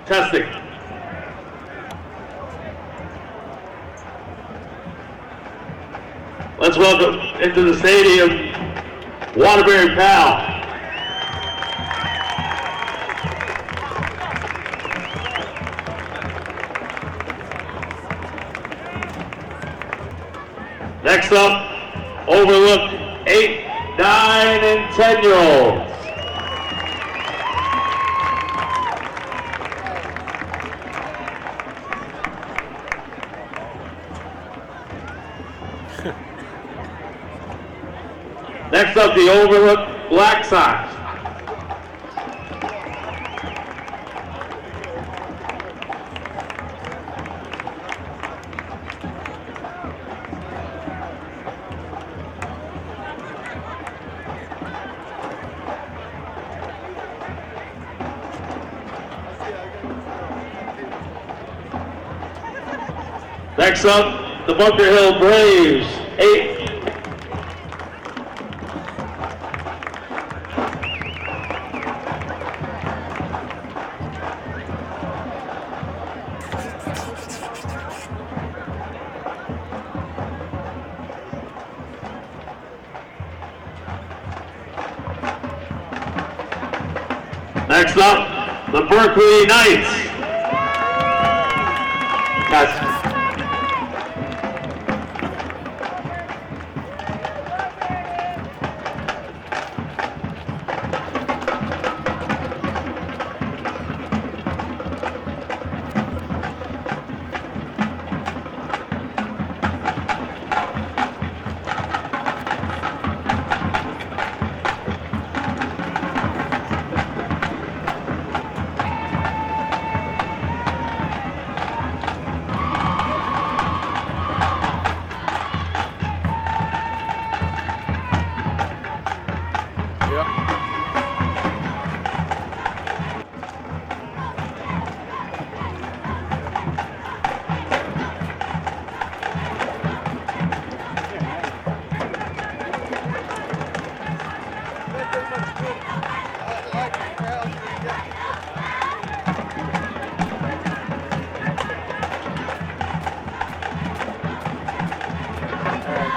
Testing. Let's welcome into the stadium, Waterbury Pal. Next up, Overlook 8, 9, and 10-year-olds. Next up, the Overlook Black Sox. Next up, the Bunker Hill Braves, 8. Next up, the Berkeley Knights. Guys.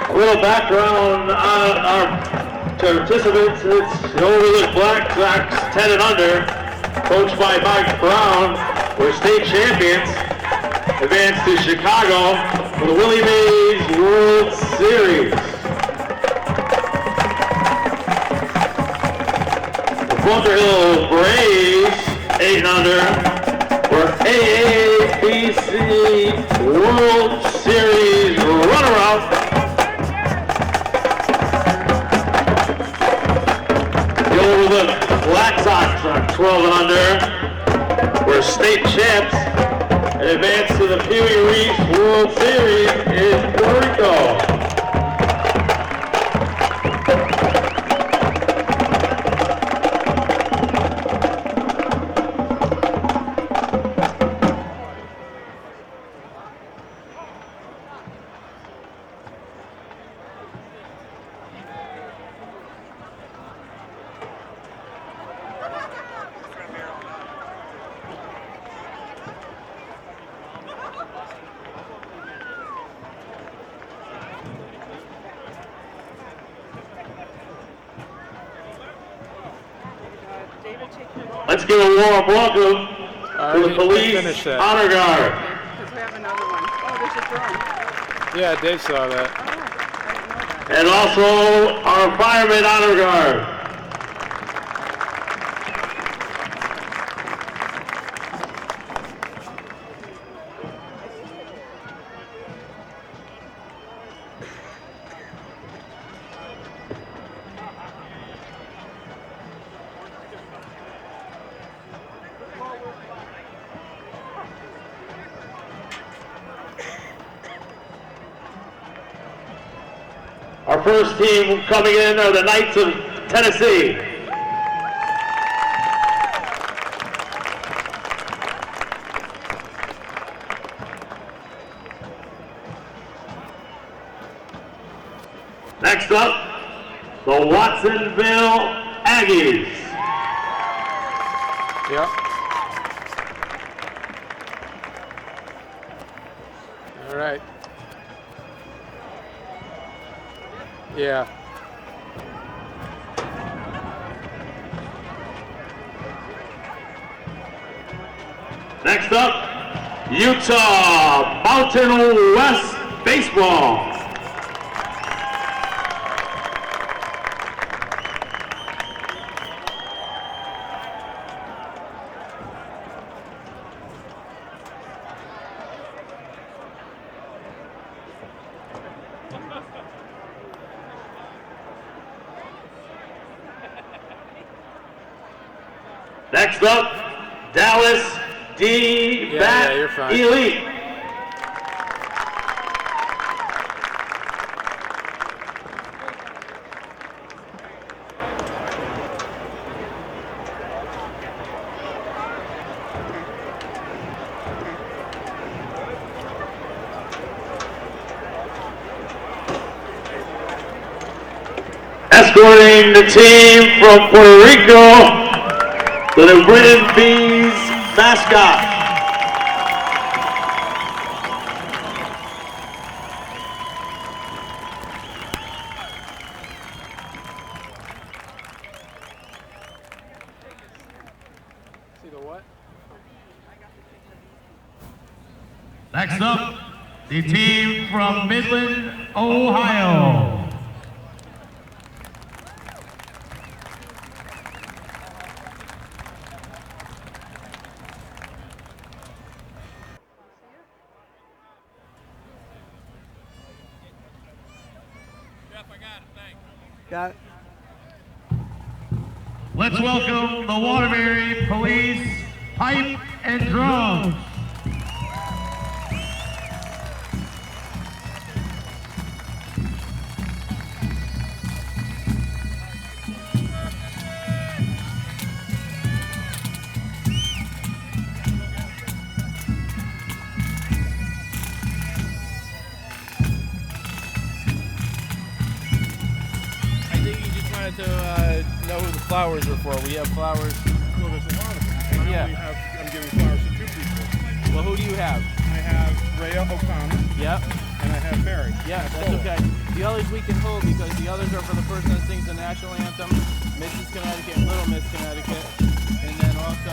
A little background on our participants. It's the Overlook Black Sox 10 and under, coached by Mike Brown. We're state champions, advanced to Chicago for the Willie Mays World Series. The Bunker Hill Braves, 8 and under, were AABC World Series runner-up. The Black Sox are 12 and under. We're state champs and advanced to the Pee Wee Reese World Series in Puerto Rico. Let's give a warm welcome to the Police Honor Guard. Because we have another one. Oh, there's a drone. Yeah, Dave saw that. And also our Fireman Honor Guard. Our first team coming in are the Knights of Tennessee. Next up, the Watsonville Aggies. Yep. All right. Yeah. Next up, Utah Mountain West Baseball. Next up, Dallas D-Bat you're fine. Elite. Escorting the team from Puerto Rico, the Britain Bees mascot. See the what? Next up, the team from Midland, Ohio. Got it. Let's welcome the Waterbury Police Pipe and Drums. I think you just wanted to know who the flowers were for. We have flowers. Well, there's a lot of them. Yeah. I'm giving flowers to two people. Well, who do you have? I have Rhea O'Connor Yep. and I have Mary. Yeah, that's Full. okay. The others we can hold because the others are for the person that sings the national anthem, Mrs. Connecticut and Little Miss Connecticut. And then also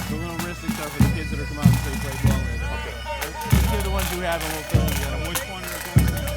the little wrists are for the kids that are coming out and play ball with. Okay. These are the ones you have and we'll fill in the other. Which one are they going to?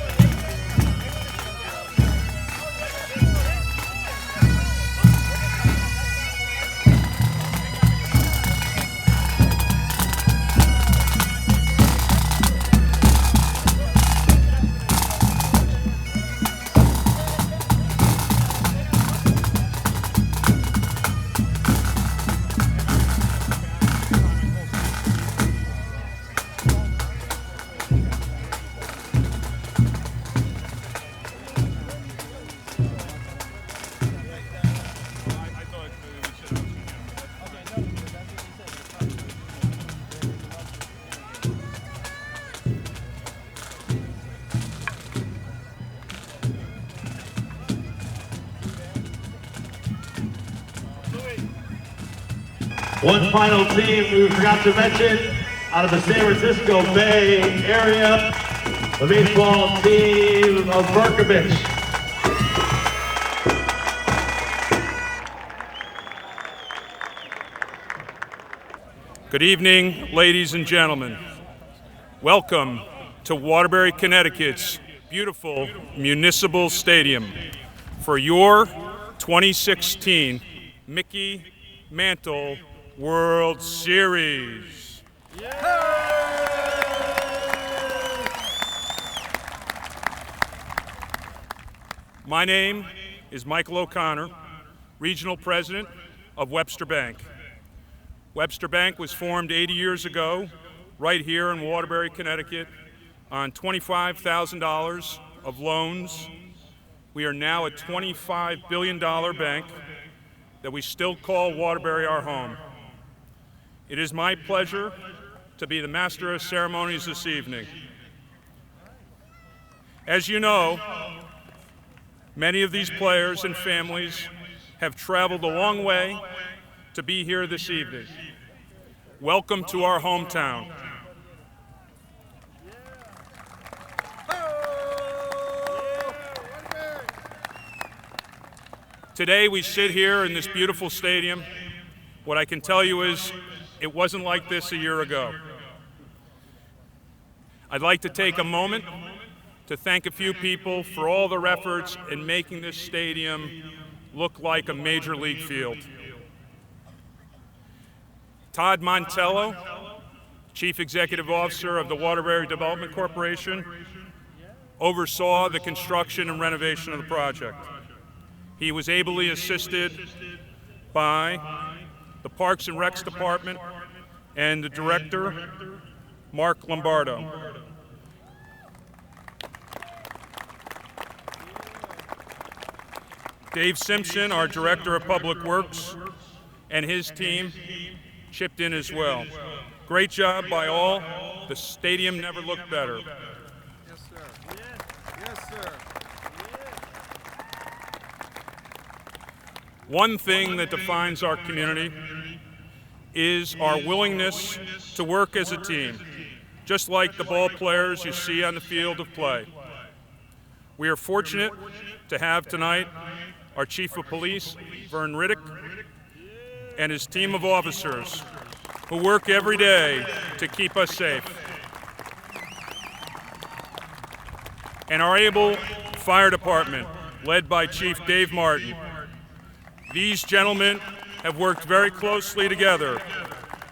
One final team we forgot to mention, out of the San Francisco Bay Area, the baseball team of Berkovich. Good evening, ladies and gentlemen. Welcome to Waterbury, Connecticut's beautiful Municipal Stadium for your 2016 Mickey Mantle World Series. My name is Michael O'Connor, Regional President of Webster Bank. Webster Bank was formed 80 years ago, right here in Waterbury, Connecticut, on $25,000 of loans. We are now a $25 billion bank that we still call Waterbury our home. It is my pleasure to be the Master of Ceremonies this evening. As you know, Many of these players and families have traveled a long way to be here this evening. Welcome to our hometown. Today we sit here in this beautiful stadium. What I can tell you is it wasn't like this a year ago. I'd like to take a moment to thank a few people for all their efforts in making this stadium look like a major league field. Todd Mantle, Chief Executive Officer of the Waterbury Development Corporation, oversaw the construction and renovation of the project. He was ably assisted by the Parks and Recs Department and the Director, Mark Lombardo. Dave Simpson, our Director of Public Works, and his team chipped in as well. Great job by all. The stadium never looked better. Yes, sir. Yes, sir. One thing that defines our community is our willingness to work as a team, just like the ball players you see on the field of play. We are fortunate to have tonight our Chief of Police, Vern Riddick, and his team of officers who work every day to keep us safe. And our able fire department, led by Chief Dave Martin. These gentlemen have worked very closely together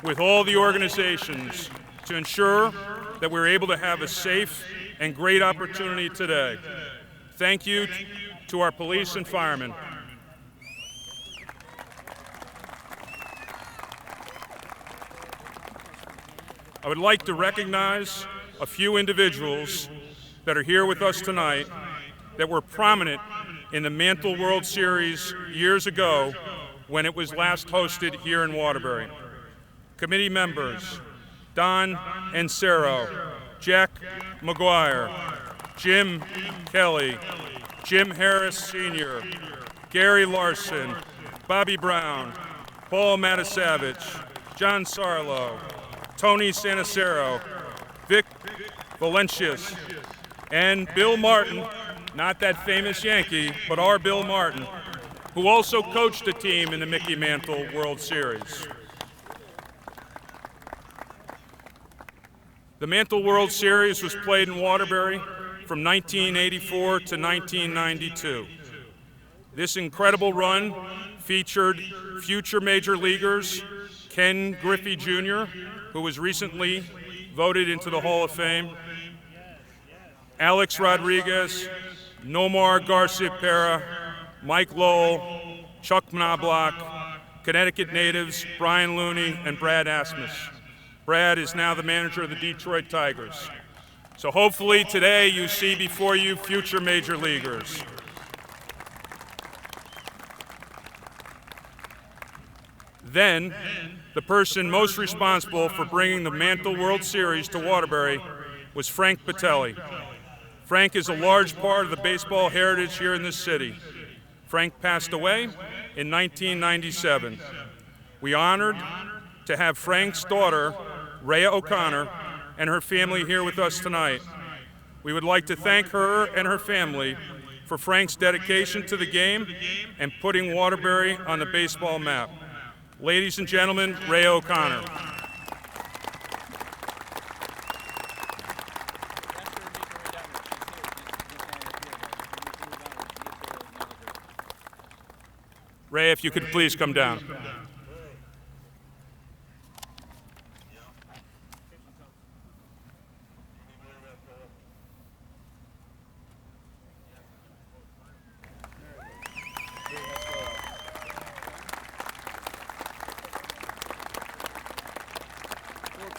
with all the organizations to ensure that we're able to have a safe and great opportunity today. Thank you to our police and firemen. I would like to recognize a few individuals that are here with us tonight that were prominent in the Mantle World Series years ago when it was last hosted here in Waterbury. Committee members, Don Ansero, Jack McGuire, Jim Kelly, Jim Harris Sr., Gary Larson, Bobby Brown, Paul Matasavich, John Sarlo, Tony Sanacero, Vic Valencius, and Bill Martin, not that famous Yankee, but our Bill Martin, who also coached the team in the Mickey Mantle World Series. The Mantle World Series was played in Waterbury from 1984 to 1992. This incredible run featured future major leaguers Ken Griffey Jr., who was recently voted into the Hall of Fame, Alex Rodriguez, Nomar Garcia-Pera, Mike Lowell, Chuck Knobloch, Connecticut natives Brian Looney and Brad Asmus. Brad is now the manager of the Detroit Tigers. So hopefully today you see before you future major leaguers. Then, the person most responsible for bringing the Mantle World Series to Waterbury was Frank Battelli. Frank is a large part of the baseball heritage here in this city. Frank passed away in 1997. We honored to have Frank's daughter, Rhea O'Connor, and her family here with us tonight. We would like to thank her and her family for Frank's dedication to the game and putting Waterbury on the baseball map. Ladies and gentlemen, Rhea O'Connor. Ray, if you could please come down.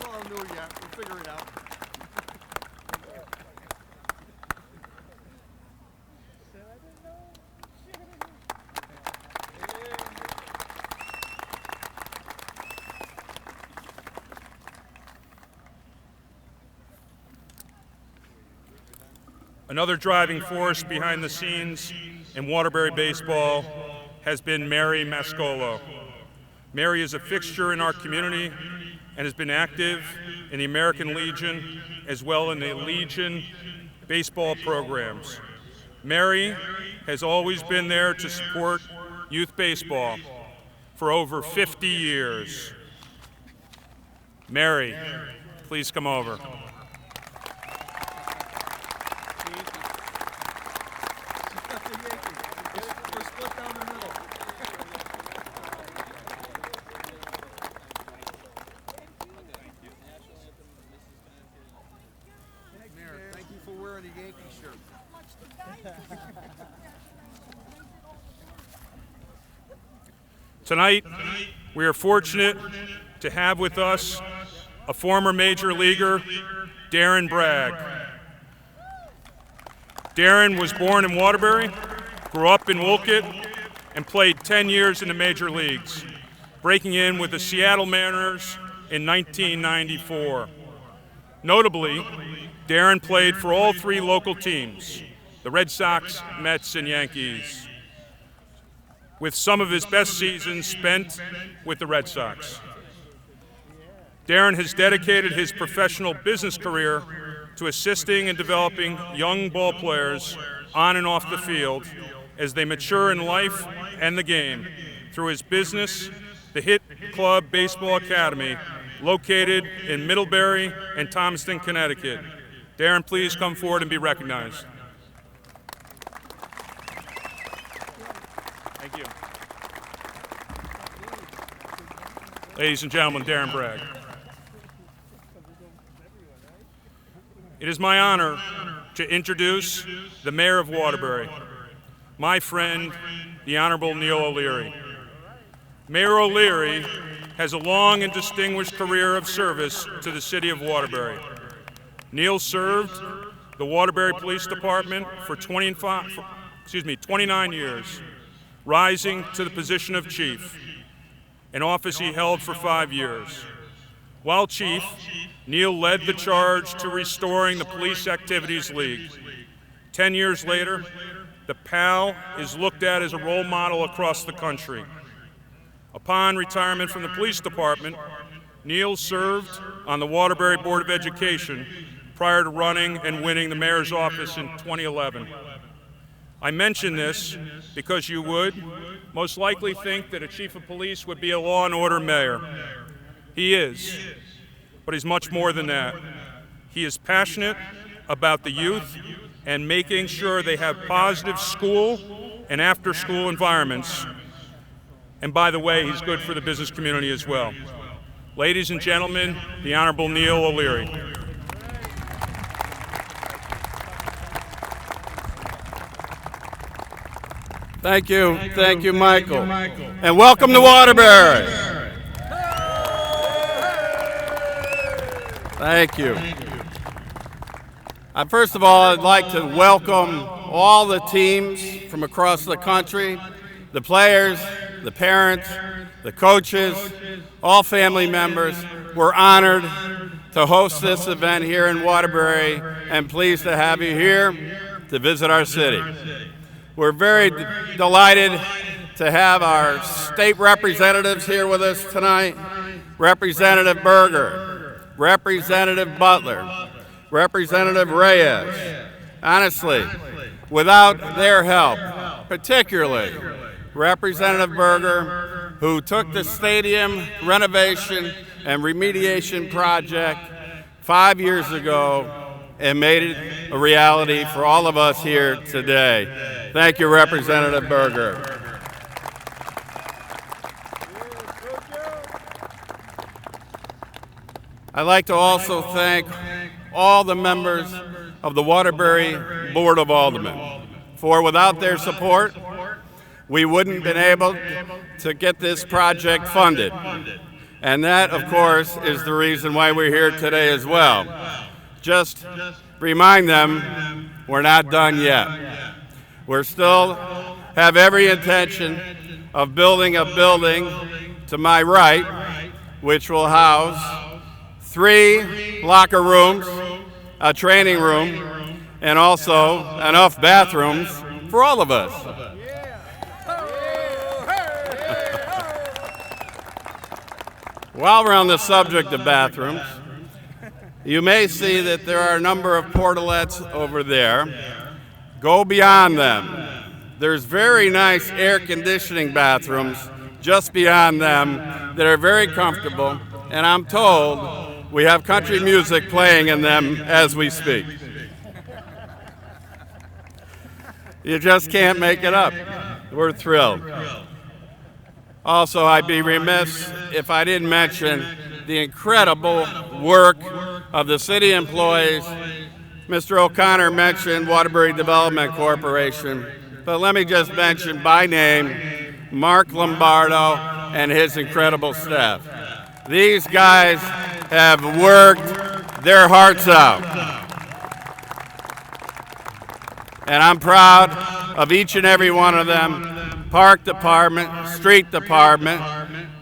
It's all new yet. We'll figure it out. Another driving force behind the scenes in Waterbury baseball has been Mary Mascolo. Mary is a fixture in our community and has been active in the American Legion as well in the Legion baseball programs. Mary has always been there to support youth baseball for over 50 years. Mary, please come over. We're split down the middle. Mayor, thank you for wearing a Yankee shirt. Tonight, we are fortunate to have with us a former major leaguer, Darren Bragg. Darren was born in Waterbury, grew up in Wolcott, and played 10 years in the major leagues, breaking in with the Seattle Mariners in 1994. Notably, Darren played for all three local teams, the Red Sox, Mets, and Yankees, with some of his best seasons spent with the Red Sox. Darren has dedicated his professional business career to assisting and developing young ball players on and off the field as they mature in life and the game through his business, the Hit Club Baseball Academy, located in Middlebury and Thomaston, Connecticut. Darren, please come forward and be recognized. Thank you. Ladies and gentlemen, Darren Bragg. It is my honor to introduce the Mayor of Waterbury, my friend, the Honorable Neil O'Leary. Mayor O'Leary has a long and distinguished career of service to the city of Waterbury. Neil served the Waterbury Police Department for 29 years, rising to the position of chief, an office he held for 5 years. While chief, Neil led the charge to restoring the Police Activities League. 10 years later, the PAL is looked at as a role model across the country. Upon retirement from the police department, Neil served on the Waterbury Board of Education prior to running and winning the mayor's office in 2011. I mention this because you would most likely think that a chief of police would be a law and order mayor. He is, but he's much more than that. He is passionate about the youth and making sure they have positive school and after-school environments. And by the way, he's good for the business community as well. Ladies and gentlemen, the Honorable Neil O'Leary. Thank you, Michael. And welcome to Waterbury. Thank you. First of all, I'd like to welcome all the teams from across the country, the players, the parents, the coaches, all family members. We're honored to host this event here in Waterbury and pleased to have you here to visit our city. We're very delighted to have our state representatives here with us tonight. Representative Berger, Representative Butler, Representative Reyes. Honestly, without their help, particularly Representative Berger, who took the stadium renovation and remediation project 5 years ago and made it a reality for all of us here today. Thank you, Representative Berger. I'd like to also thank all the members of the Waterbury Board of Aldermen, for without their support, we wouldn't have been able to get this project funded. And that, of course, is the reason why we're here today as well. Just remind them we're not done yet. We still have every intention of building a building to my right, which will house 3 locker rooms, a training room, and also enough bathrooms for all of us. While we're on the subject of bathrooms, you may see that there are a number of portalettes over there. Go beyond them. There's very nice air conditioning bathrooms just beyond them that are very comfortable, and I'm told we have country music playing in them as we speak. You just can't make it up. We're thrilled. Also, I'd be remiss if I didn't mention the incredible work of the city employees. Mr. O'Connor mentioned Waterbury Development Corporation, but let me just mention by name Mark Lombardo and his incredible staff. These guys have worked their hearts out. And I'm proud of each and every one of them. Park department, street department,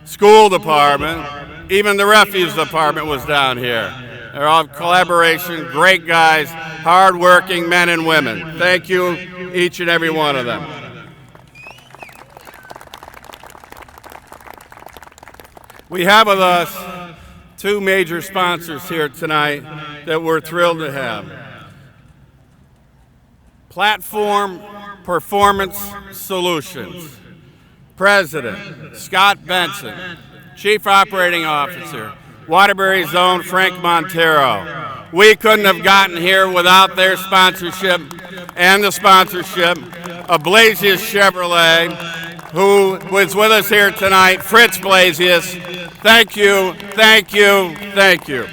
school department, even the refuse department was down here. They're all collaboration, great guys, hard-working men and women. Thank you, each and every one of them. We have with us two major sponsors here tonight that we're thrilled to have. Platform Performance Solutions. President, Scott Benson. Chief Operating Officer, Waterbury's own Frank Montero. We couldn't have gotten here without their sponsorship and the sponsorship of Blasius Chevrolet, who was with us here tonight, Fritz Blasius. Thank you, thank you, thank you.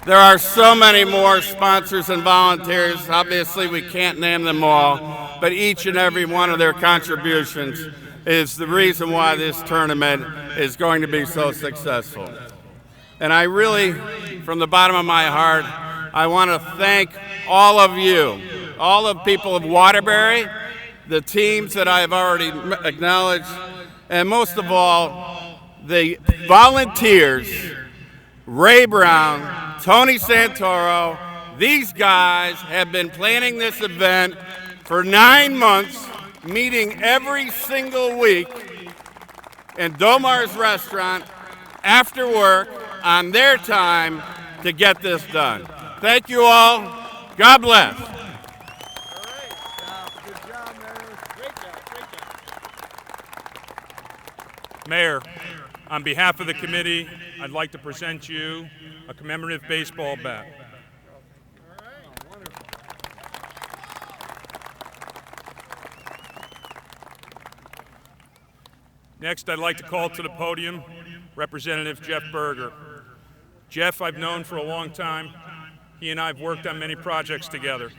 There are so many more sponsors and volunteers. Obviously, we can't name them all, but each and every one of their contributions is the reason why this tournament is going to be so successful. And I really, from the bottom of my heart, I want to thank all of you, all of people of Waterbury, the teams that I have already acknowledged, and most of all, the volunteers, Ray Brown, Tony Santoro. These guys have been planning this event for 9 months, meeting every single week in Domar's restaurant after work on their time to get this done. Thank you all. God bless. Mayor, on behalf of the committee, I'd like to present you a commemorative baseball bat. Next, I'd like to call to the podium Representative Jeff Berger. Jeff, I've known for a long time. He and I have worked on many projects together.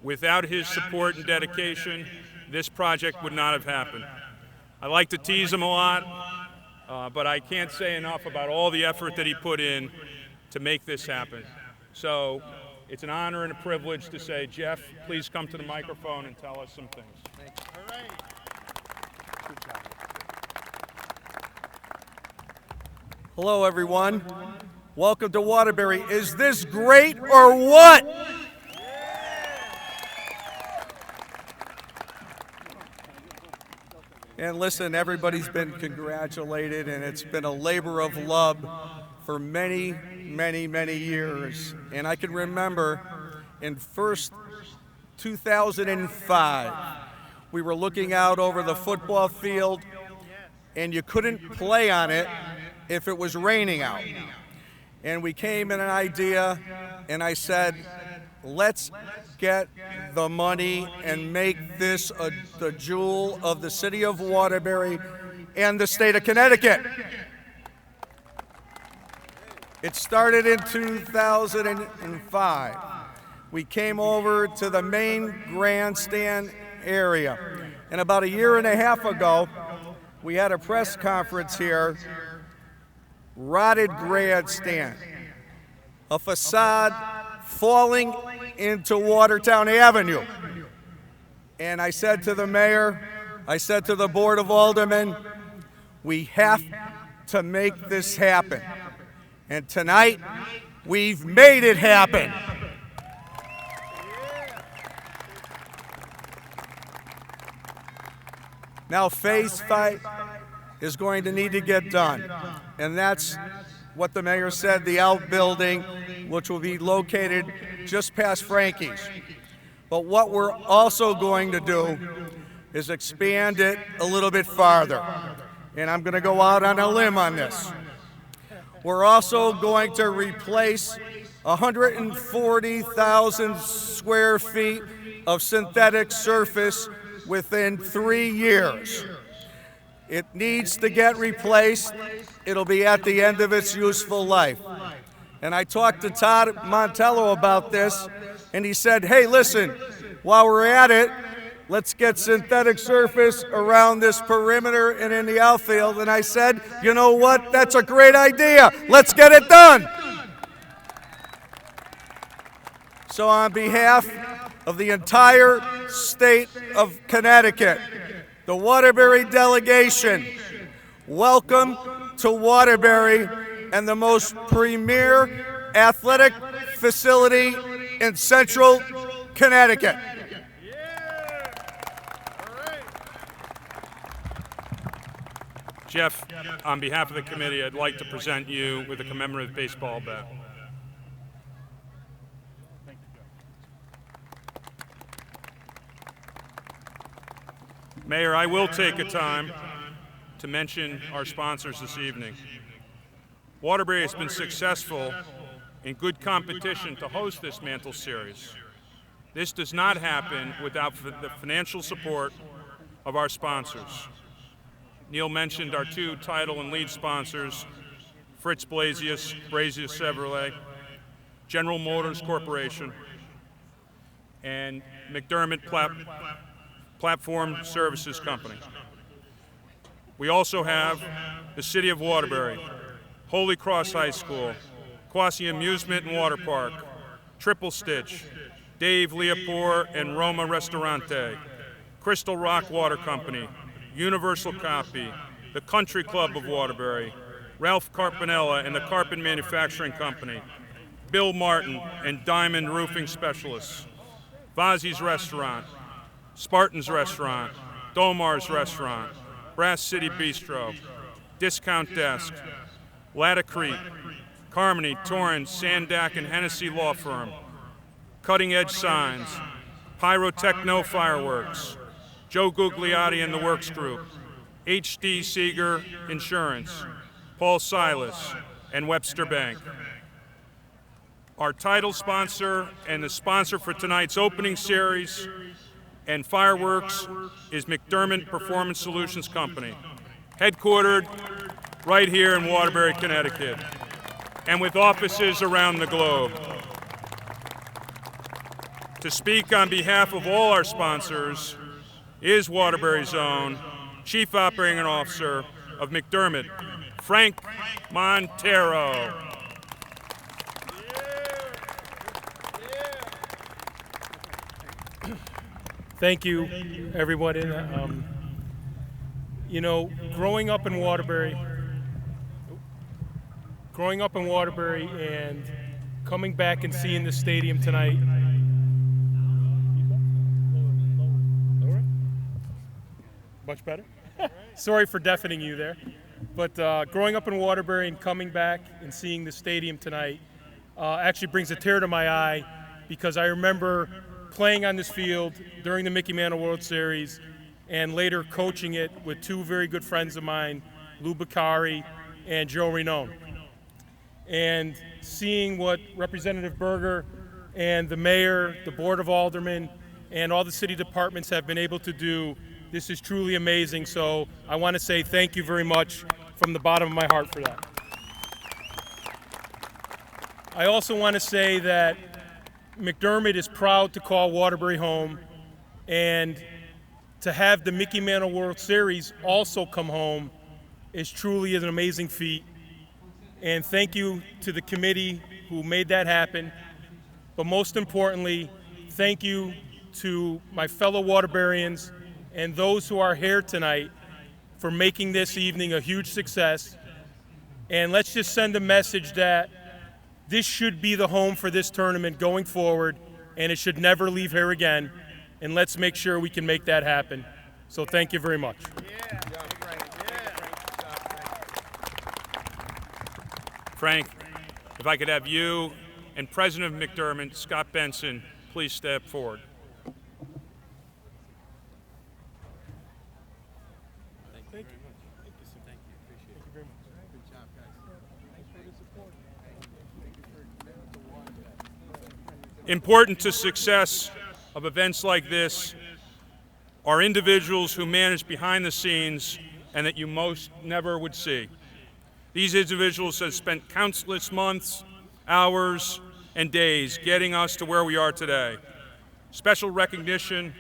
Without his support and dedication, this project would not have happened. I like to tease him a lot, but I can't say enough about all the effort that he put in to make this happen. So it's an honor and a privilege to say, Jeff, please come to the microphone and tell us some things. Thank you. All right. Good job. Hello, everyone. Welcome to Waterbury. Is this great or what? And listen, everybody's been congratulated, and it's been a labor of love for many, many, many years. And I can remember in 2005, we were looking out over the football field, and you couldn't play on it if it was raining out. And we came in an idea, and I said, let's get the money and make this the jewel of the city of Waterbury and the state of Connecticut. It started in 2005. We came over to the main grandstand area. And about a year and a half ago, we had a press conference here, rotted grandstand, a facade falling into Watertown Avenue. And I said to the mayor, I said to the Board of Aldermen, we have to make this happen. And tonight, we've made it happen. Now phase 5 is going to need to get done. And that's what the mayor said, the outbuilding, which will be located just past Frankie's. But what we're also going to do is expand it a little bit farther. And I'm going to go out on a limb on this. We're also going to replace 140,000 square feet of synthetic surface within 3 years. It needs to get replaced. It'll be at the end of its useful life. And I talked to Todd Mantello about this, and he said, hey, listen, while we're at it, let's get synthetic surface around this perimeter and in the outfield. And I said, you know what? That's a great idea. Let's get it done. So on behalf of the entire state of Connecticut, the Waterbury delegation, welcome to Waterbury and the most premier athletic facility in central Connecticut. Jeff, on behalf of the committee, I'd like to present you with a commemorative baseball bat. Mayor, I will take a time to mention our sponsors this evening. Waterbury has been successful in good competition to host this Mantle Series. This does not happen without the financial support of our sponsors. Neil mentioned our 2 title and lead sponsors, Fritz Blasius Chevrolet, General Motors Corporation, and McDermott Platform Services Company. We also have the City of Waterbury, Holy Cross High School, Quasi Amusement and Water Park, Triple Stitch, Dave Leopold and Roma Ristorante, Crystal Rock Water Company, Universal Copy, the Country Club of Waterbury, Ralph Carpinella and the Carpet Manufacturing Company, Bill Martin and Diamond Roofing Specialists, Vazzi's Restaurant, Spartan's Restaurant, Domar's Restaurant, Brass City Bistro, Discount Desk, Latta Creek, Carmody, Torrance, Sandak and Hennessy Law Firm, Cutting Edge Signs, Pyrotechno Fireworks, Joe Gugliotti and the Works Group, H.D. Seeger Insurance, Paul Silas, and Webster Bank. Our title sponsor and the sponsor for tonight's opening series and fireworks is McDermott Performance Solutions Company, headquartered right here in Waterbury, Connecticut, and with offices around the globe. To speak on behalf of all our sponsors is Waterbury's own Chief Operating Officer of McDermott, Frank Montero. Thank you, everybody. You know, growing up in Waterbury and coming back and seeing the stadium tonight, much better? Sorry for deafening you there. But growing up in Waterbury and coming back and seeing the stadium tonight actually brings a tear to my eye, because I remember playing on this field during the Mickey Mantle World Series and later coaching it with 2 very good friends of mine, Lou Beccari and Joe Renone. And seeing what Representative Berger and the mayor, the Board of Aldermen, and all the city departments have been able to do, this is truly amazing. So I want to say thank you very much from the bottom of my heart for that. I also want to say that McDermott is proud to call Waterbury home, and to have the Mickey Mantle World Series also come home is truly an amazing feat. And thank you to the committee who made that happen. But most importantly, thank you to my fellow Waterburyans and those who are here tonight for making this evening a huge success. And let's just send a message that this should be the home for this tournament going forward, and it should never leave here again. And let's make sure we can make that happen. So thank you very much. Frank, if I could have you and President of McDermott, Scott Benson, please step forward. Thank you. Thank you, sir. Thank you. Appreciate it. Thank you very much. Good job, guys. Thanks for the support. Important to success of events like this are individuals who manage behind the scenes and that you most never would see. These individuals have spent countless months, hours, and days getting us to where we are today. Special recognition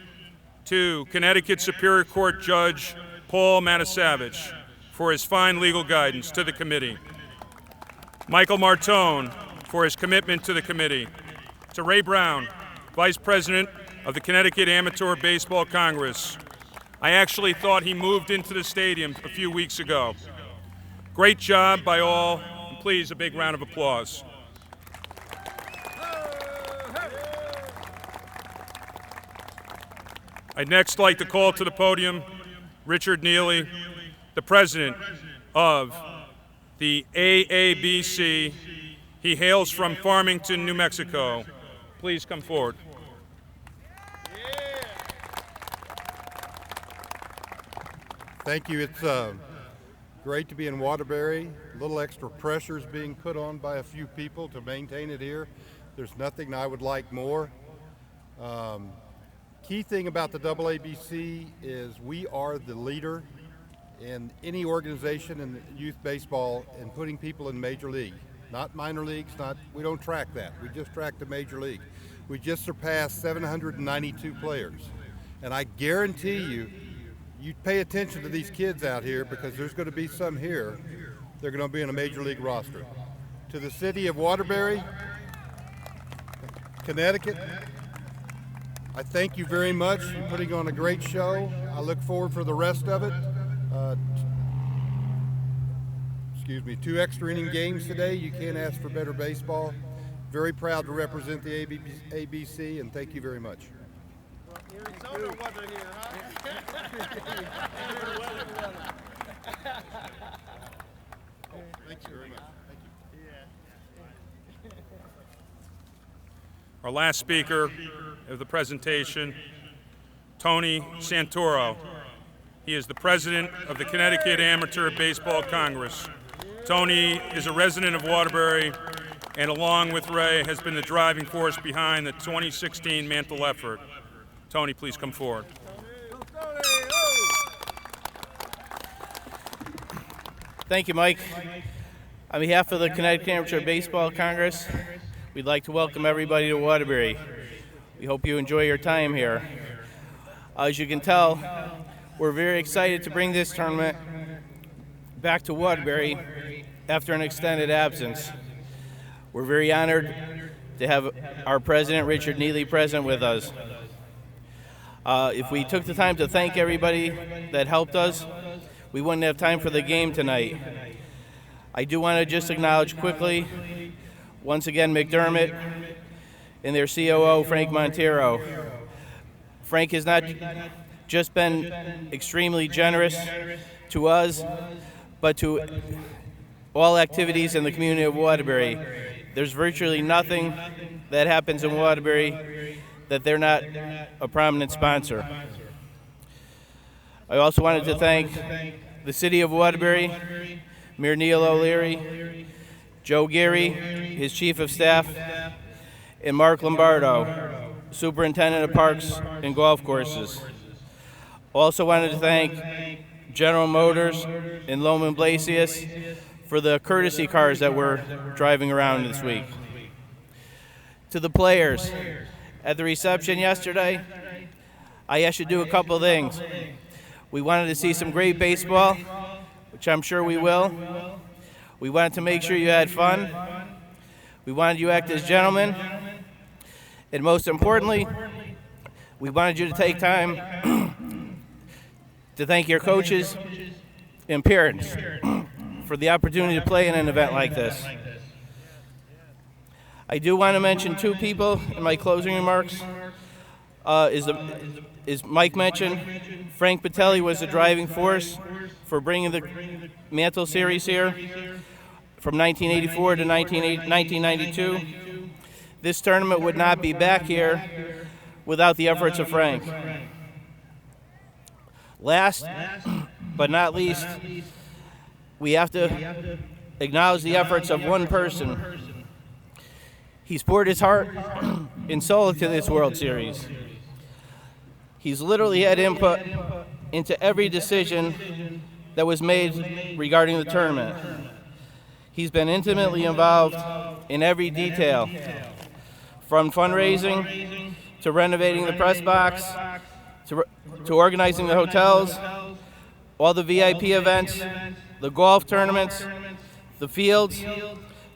to Connecticut Superior Court Judge Paul Matasavage for his fine legal guidance to the committee. Michael Martone for his commitment to the committee. To Ray Brown, Vice President of the Connecticut Amateur Baseball Congress. I actually thought he moved into the stadium a few weeks ago. Great job by all, and please a big round of applause. I'd next like to call to the podium Richard Neely, the President of the AABC. He hails from Farmington, New Mexico. Please come forward. Thank you. It's great to be in Waterbury. A little extra pressure is being put on by a few people to maintain it here. There's nothing I would like more. Key thing about the AABC is we are the leader in any organization in youth baseball in putting people in major league. Not minor leagues, we don't track that. We just track the major league. We just surpassed 792 players. And I guarantee you pay attention to these kids out here because there's going to be some here. They're going to be in a major league roster. To the city of Waterbury, Connecticut, I thank you very much for putting on a great show. I look forward for the rest of it. 2 extra inning games today. You can't ask for better baseball. Very proud to represent the ABC, and thank you very much. Arizona weather here, huh? Thank you very much. Thank you. Our last speaker of the presentation, Tony Santoro. He is the president of the Connecticut Amateur Baseball Congress. Tony is a resident of Waterbury and, along with Ray, has been the driving force behind the 2016 Mantle effort. Tony, please come forward. Thank you, Mike. On behalf of the Connecticut Amateur Baseball Congress, we'd like to welcome everybody to Waterbury. We hope you enjoy your time here. As you can tell, we're very excited to bring this tournament back to Waterbury after an extended absence. We're very honored to have our president, Richard Neely, present with us. If we took the time to thank everybody that helped us, we wouldn't have time for the game tonight. I do want to just acknowledge quickly, once again, McDermott and their COO, Frank Montero. Frank has not just been extremely generous to us, but to all activities in the community of Waterbury. There's virtually nothing that happens in Waterbury that they're not a prominent sponsor. I also wanted to thank the City of Waterbury, Mayor Neil O'Leary, Joe Geary, his Chief of Staff, and Mark Lombardo, Superintendent of Parks and Golf Courses. Also wanted to thank General Motors and Loman Blasius for the courtesy cars that we're driving around this week. To the players, at the reception yesterday, I asked you to do a couple of things. We wanted to see some great baseball, which I'm sure we will. We wanted to make sure you had fun. We wanted you to act as gentlemen. And most importantly, we wanted you to take time to thank your coaches and parents for the opportunity to play in an event like this. I do want to mention 2 people in my closing remarks. As Mike mentioned, Frank Patelli was the driving force for bringing the Mantle series here. from 1984 to 1992. This tournament would not be back here without the efforts of Frank. Last but not least, we have to acknowledge the efforts of one person. He's poured his heart and soul into this World Series. He's literally had input into every decision that was made regarding the tournament. He's been intimately involved in every detail, from fundraising to renovating the press box to organizing the hotels, all the VIP events, the golf tournaments, the fields,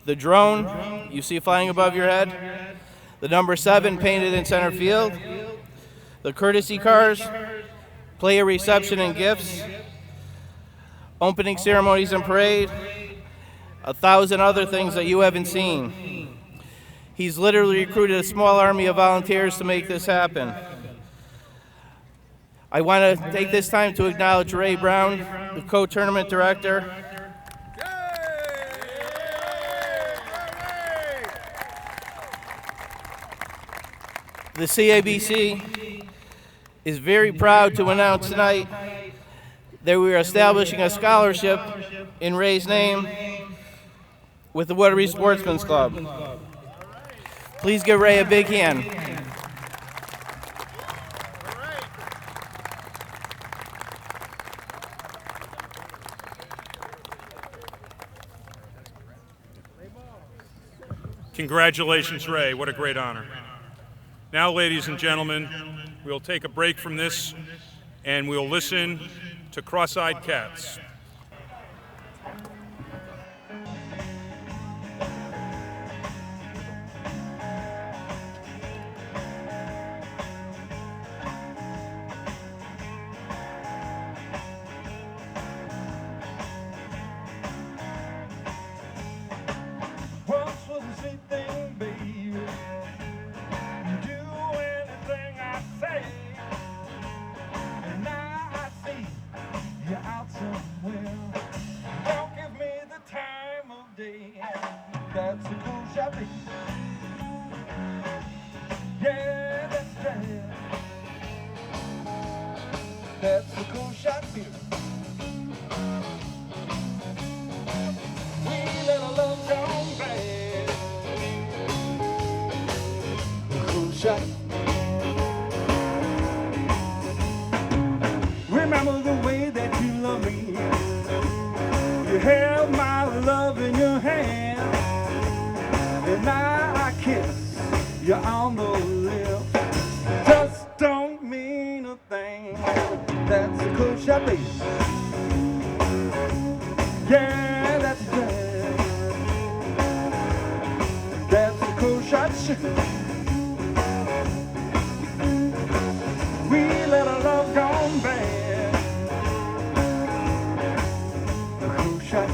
the drone you see flying above your head, the number 7 painted in center field, the courtesy cars, player reception and gifts, opening ceremonies and parade, 1,000 other things that you haven't seen. He's literally recruited a small army of volunteers to make this happen. I want to take this time to acknowledge Ray Brown, the co-tournament director. The CABC is very proud to announce tonight that we are establishing a scholarship in Ray's name with the Waterbury Sportsman's Club. Please give Ray a big hand. Congratulations, Ray. What a great honor. Now, ladies and gentlemen, we'll take a break from this and we'll listen to Cross-Eyed Cats. That's a cool shot. Yeah, that's jazz. That's a cool shot here. We let our love go bad. A cool shot. Remember the way that you love me. You held my love in your hand. And now I kiss you on the lips. Just don't mean a thing. That's a cool shot, baby. Yeah, that's jazz. That's a cool shot, sugar. We let our love go bad. A cool shot.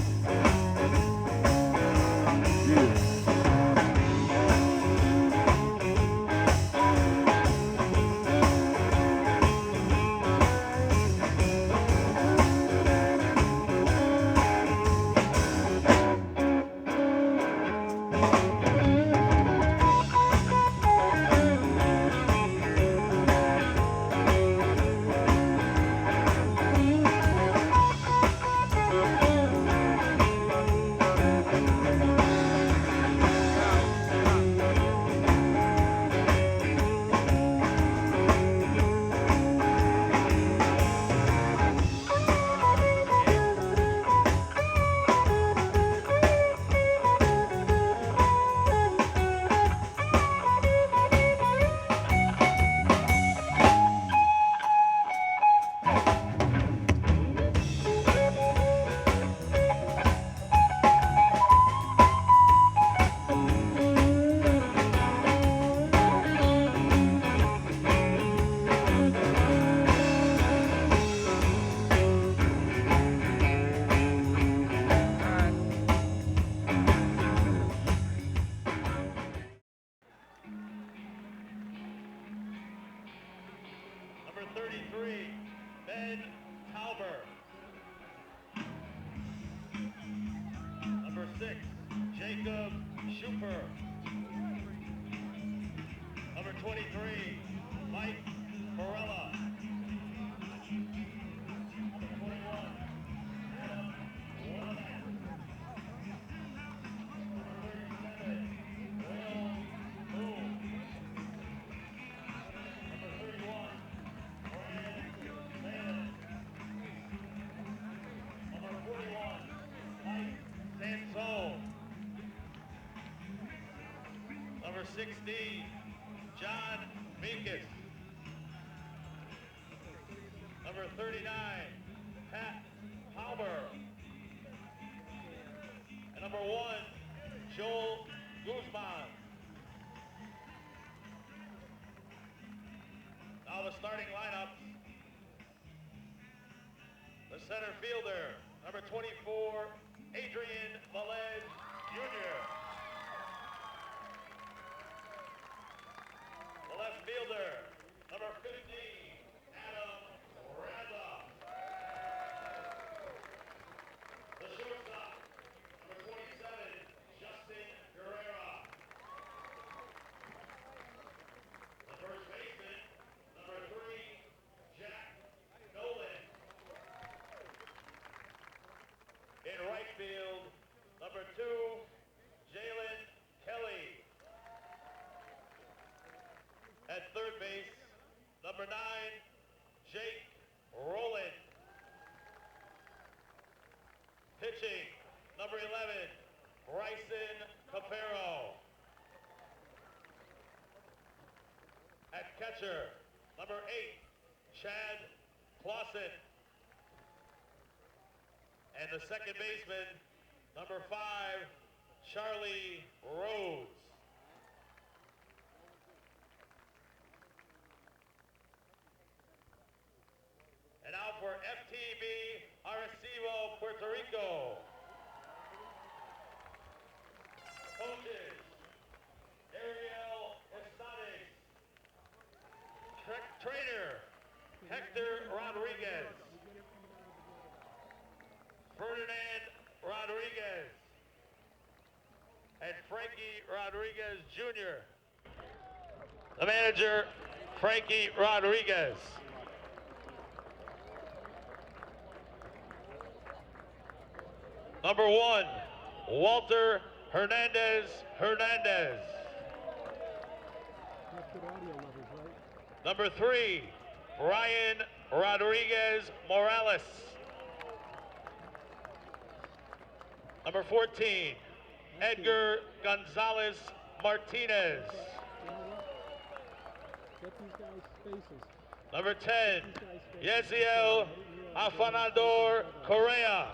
Number 6, Jacob Schuper. Number 23, Mike Morella. Number 21, Adam Womack. Number 37, Will Boone. Number 31, Brad Salem. Number 41, Mike Sansone. Number 16, John Meekus. Number 39, Pat Palmer. And number 1, Joel Guzman. Now the starting lineup. The center fielder, number 24, Adrian Velez Jr. The left fielder, number 15, Adam Raza. The shortstop, number 27, Justin Guerrera. The first baseman, number 3, Jack Nolan. In right field, number 2, Jalen Kelly. At third base, number 9, Jake Rowland. Pitching, number 11, Bryson Capero. At catcher, number 8, Chad Clausen. And the second baseman, number 5, Charlie Rhodes. And now for FTB Arecibo, Puerto Rico. Coaches, Ariel Estades. Trainer, Hector Rodriguez. Ferdinand Rodriguez. And Frankie Rodriguez Jr. The manager, Frankie Rodriguez. Number 1, Walter Hernandez. Number 3, Brian Rodriguez Morales. Number 14, Edgar Gonzalez Martinez. Number 10, Yeziel Afanador Correa.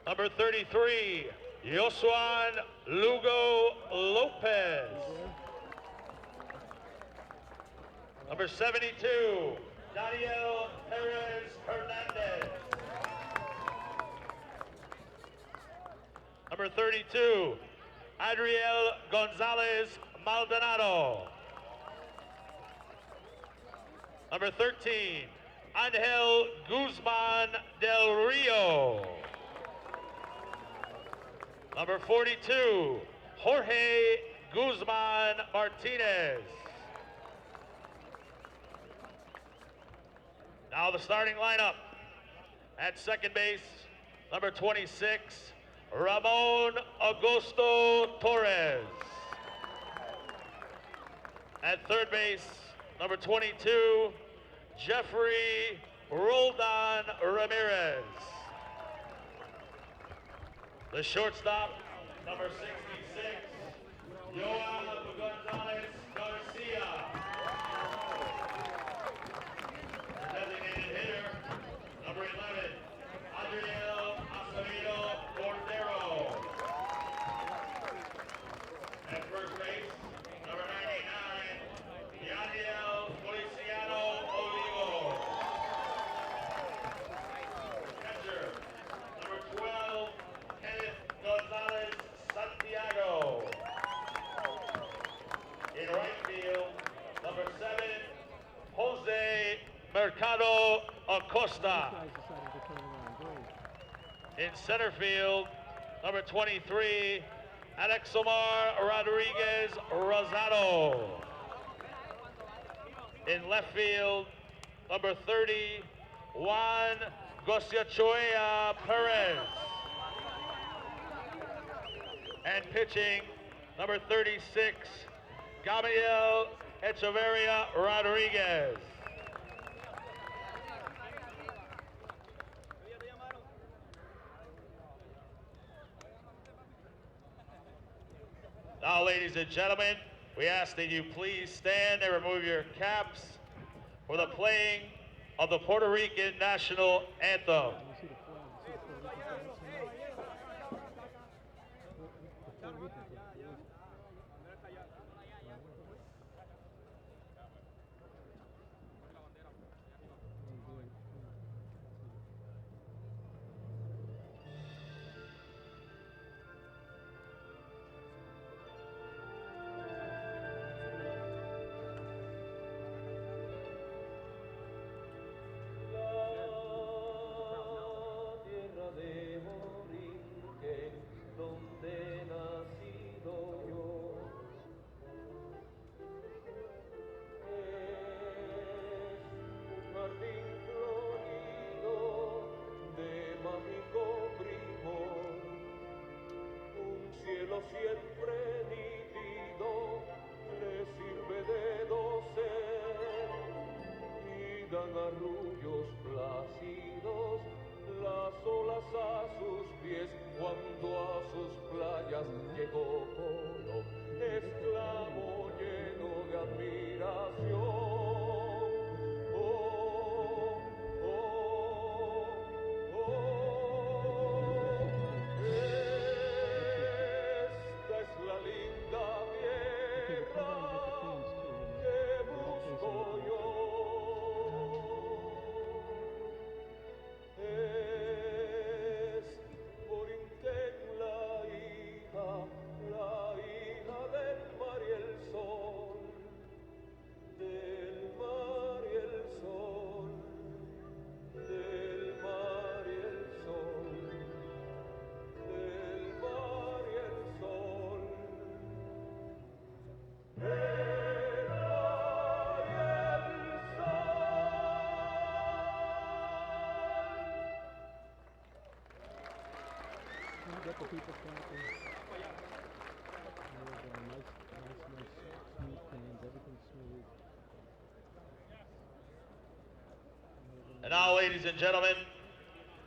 Number 33, Josuan Lugo Lopez. Number 72, Daniel Perez Hernandez. Number 32, Adriel Gonzalez Maldonado. Number 13, Angel Guzman del Rio. Number 42, Jorge Guzman Martinez. Now the starting lineup. At second base, number 26, Ramon Augusto Torres. At third base, number 22, Jeffrey Roldan Ramirez. The shortstop, number 66, Joel Gonzalez Garcia. The designated hitter, number 11, Adriel Acevedo Cordero. At first base, number 99, Yadiel Feliciano Olivo. Catcher, number 12, Gonzalez Santiago. In right field, number 7, Jose Mercado Acosta. In center field, number 23, Alexomar Rodriguez Rosado. In left field, number 30, Juan Gosiachoya Perez. And pitching, number 36, Gabriel Echeverria Rodriguez. Now, ladies and gentlemen, we ask that you please stand and remove your caps for the playing of the Puerto Rican national anthem. Siempre nítido le sirve de dosel y dan arrullos plácidos las olas a sus pies cuando a sus playas llegó Colo, esclavo lleno de admiración. La linda tierra que busco yo es Borinquen la hija del mar y el sol, del mar y el sol, del mar y el sol, del mar y el sol. Get the people clapping. Nice, smooth cans, everything's smooth. And now, ladies and gentlemen,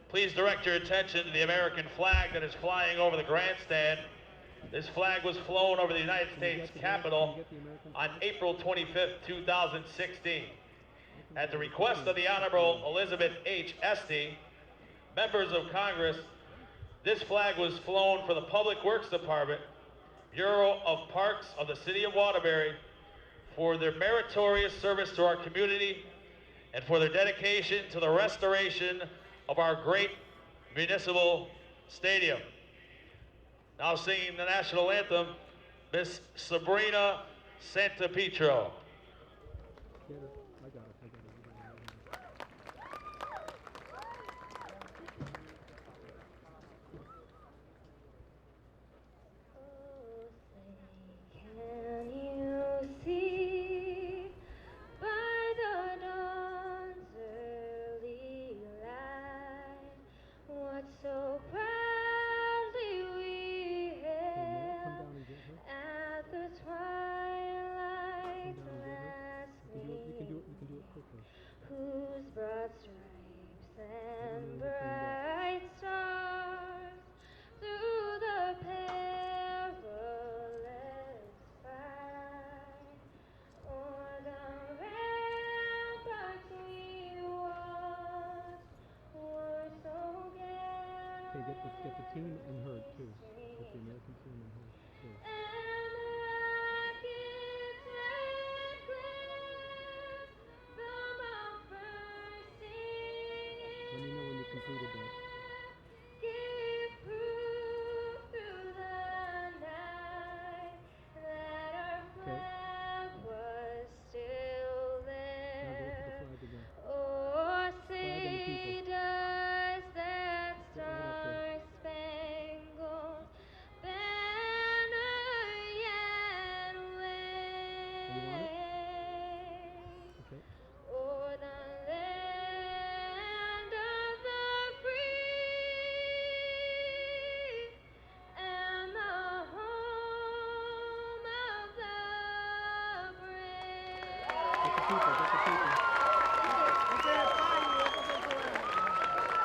please direct your attention to the American flag that is flying over the grandstand. This flag was flown over the United States Capitol on April 25th, 2016. At the request of the Honorable Elizabeth H. Esty, members of Congress, this flag was flown for the Public Works Department, Bureau of Parks of the City of Waterbury, for their meritorious service to our community and for their dedication to the restoration of our great municipal stadium. Now singing the national anthem, Miss Sabrina Santapietro. I got it. Can you see by the dawn's early light what so proudly we hailed at the twilight's last gleam?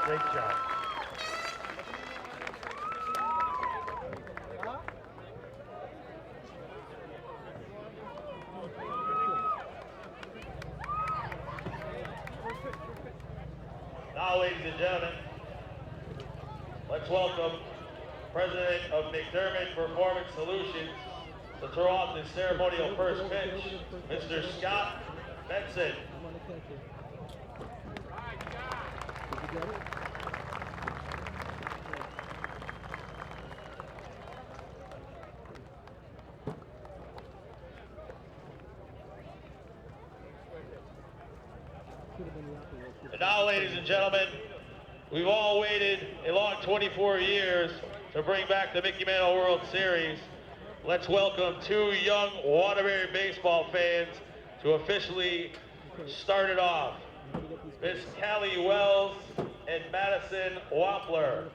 Great job. Now, ladies and gentlemen, let's welcome President of McDermott Performance Solutions to throw off the ceremonial first pitch, Mr. Scott Benson. And now, ladies and gentlemen, we've all waited a long 24 years to bring back the Mickey Mantle World Series. Let's welcome two young Waterbury baseball fans to officially start it off. Miss Callie Wells and Madison Wampler.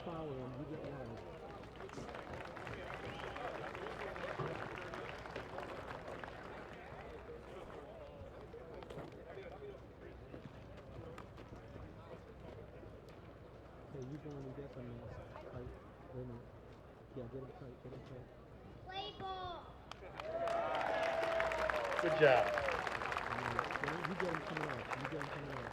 You go and get some tight. Wait a minute. Yeah, get him tight, get him tight. Play ball. Good job. You get him coming off. You get him coming off.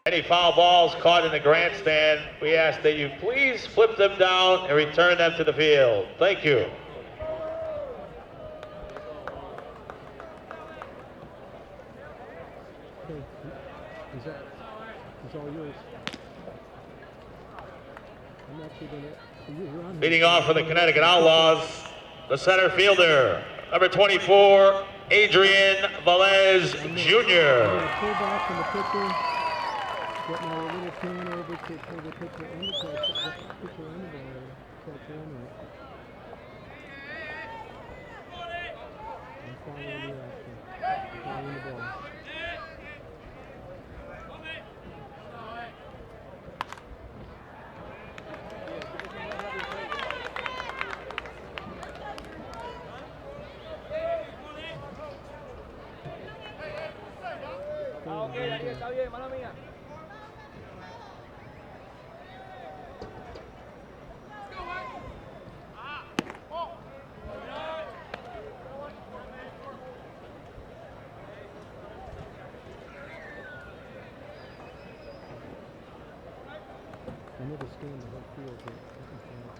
Any foul balls caught in the grandstand, we ask that you please flip them down and return them to the field. Thank you. Okay, it's all yours. I'm actually gonna. You're on. Leading off for the Connecticut Outlaws, the center fielder, number 24, Adrian Velez Jr. I'm gonna pull back from the pitcher. Get my little pan over to the pitcher and the pitcher and the ball. Catch one up. I'm following the action. Following the ball. Está bien, mala mía. I never stand the whole field, but I can stand it.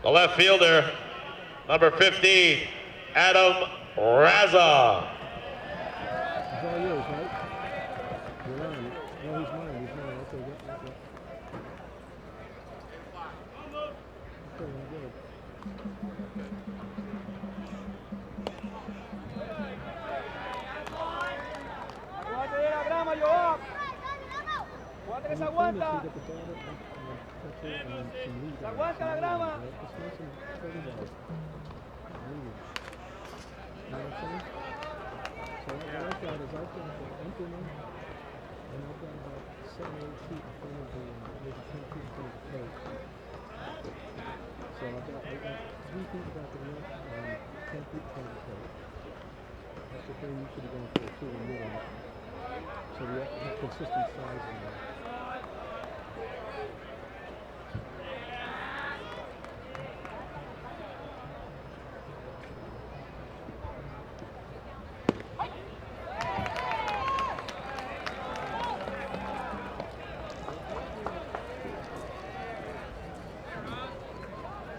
The left fielder, number 15, Adam Raza. It's all yours, right? You're on it. No, he's mine. He's mine. Okay, yep. Okay, I'm good. se aguanta. Se aguanta la grama. You know what I'm saying? So what I've got is I've got the anchorman, and I've got about 7 or 8 feet in front of the, maybe 10 feet in front of the coach. So I've got 3 feet back of the net and 10 feet in front of the coach. That's the thing you should be going for through the middle. So we have to have consistent size in there.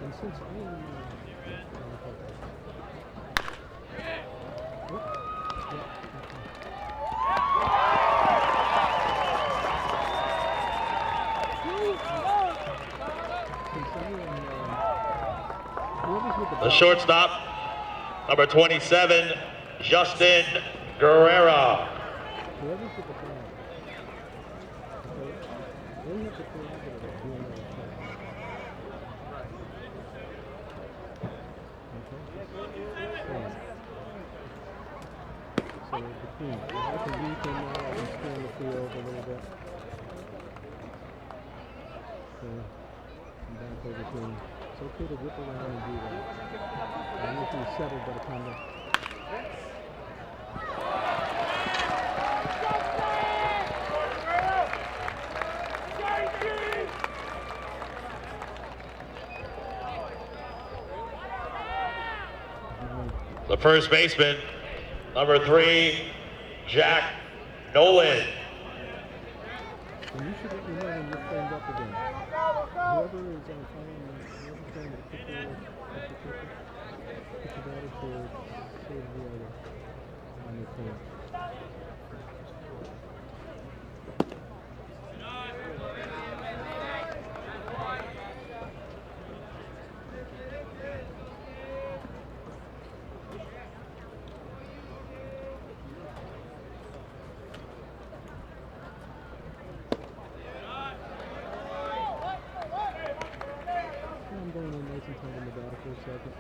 And since I am The shortstop, number 27, Justin Guerrera. whoever's with the ball, okay, they have the prerogative of doing their thing. Okay? So between, I can reach in now, I can scan the field a little bit. Okay, and back over to him. It's okay to whip around and do that. I don't know if he's settled by the time that. The first baseman, number 3, Jack Nolan. And you should let me know when you're framed up again. Whoever is on fire, whoever's going to pick your batter to save the other on your team. I'm going in nice and tight in the batter for a second.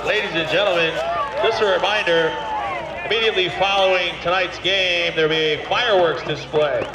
Ladies and gentlemen, just a reminder, immediately following tonight's game, there will be a fireworks display.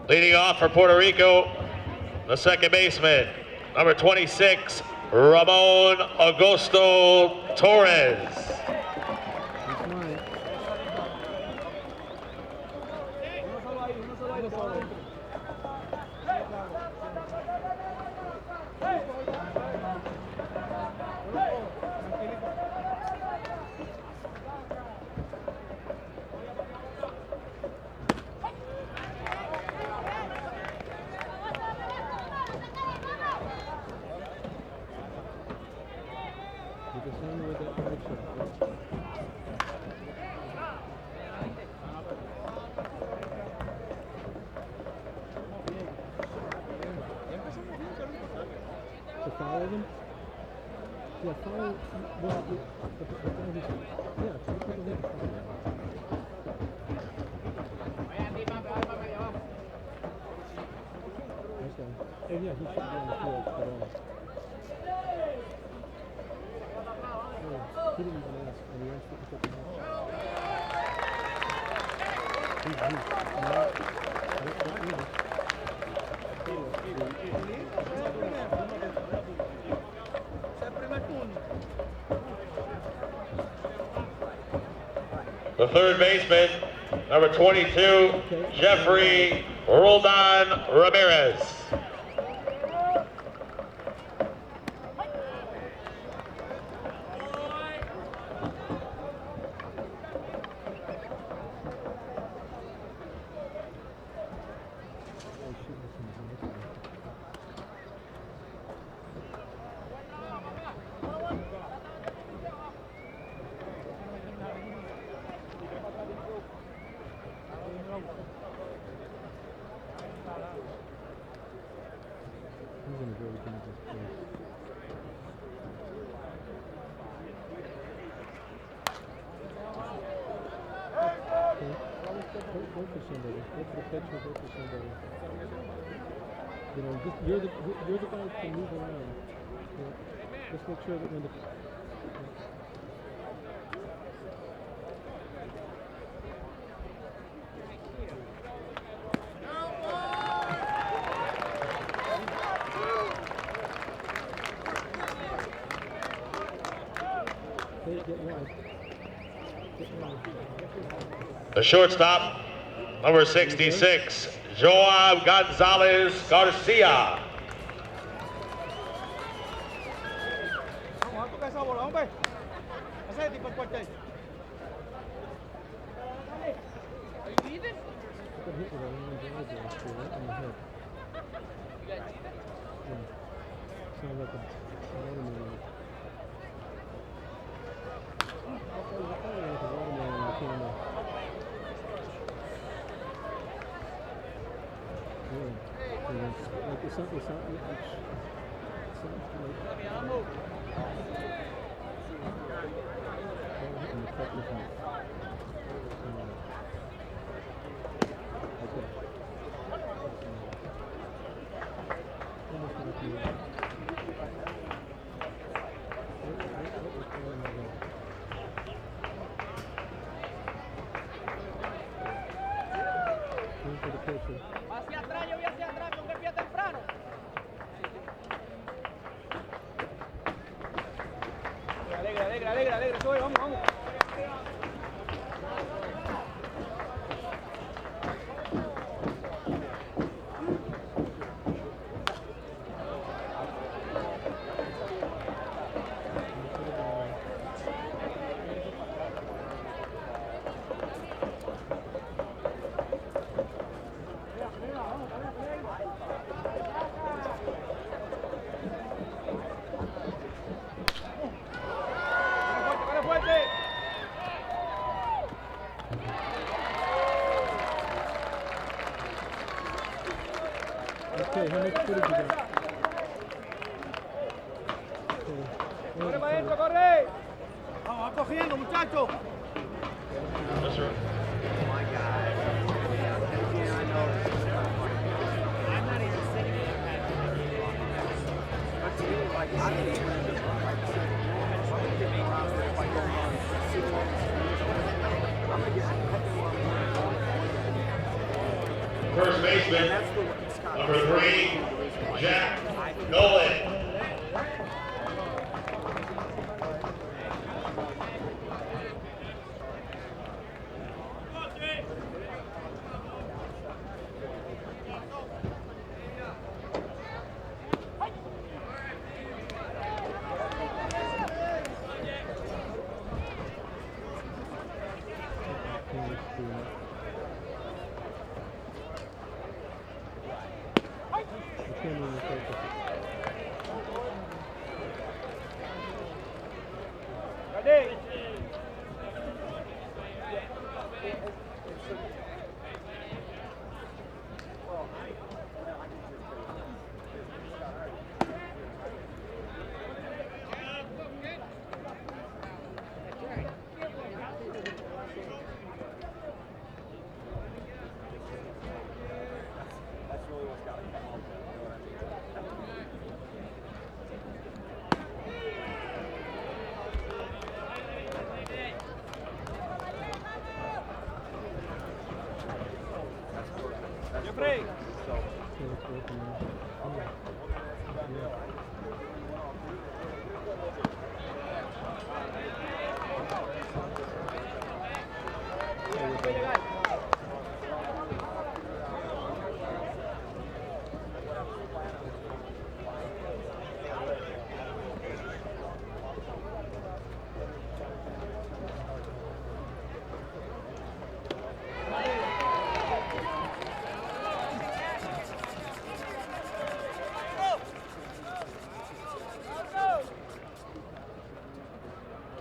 Leading off for Puerto Rico, the second baseman, number 26, Ramon Augusto Torres. To follow them? Yeah, follow. Well, the guy who's. Yeah, take the lead. Okay. Oh, yeah, he should be on the field at all. Oh, he didn't even ask. And he asked to put the ball. The third baseman, number 22, Jeffrey Roldan Ramirez. He's in a very dangerous place. Okay. Go for somebody. Go for the pitcher. Go for somebody. You know, just, you're the guy to move around. Yeah. Just make sure that when the The shortstop, number 66, Joao Gonzalez Garcia. Hacia atrás, yo voy hacia atrás, con el pie temprano. Alegre, sube, vamos. Okay, how much footage you got? ¡Corre para adentro, corre! Vamos cogiendo, muchachos. My God. I know. I'm not even sitting there. But to me, like, I don't even First baseman, number 3, Jack Nolan. Ready?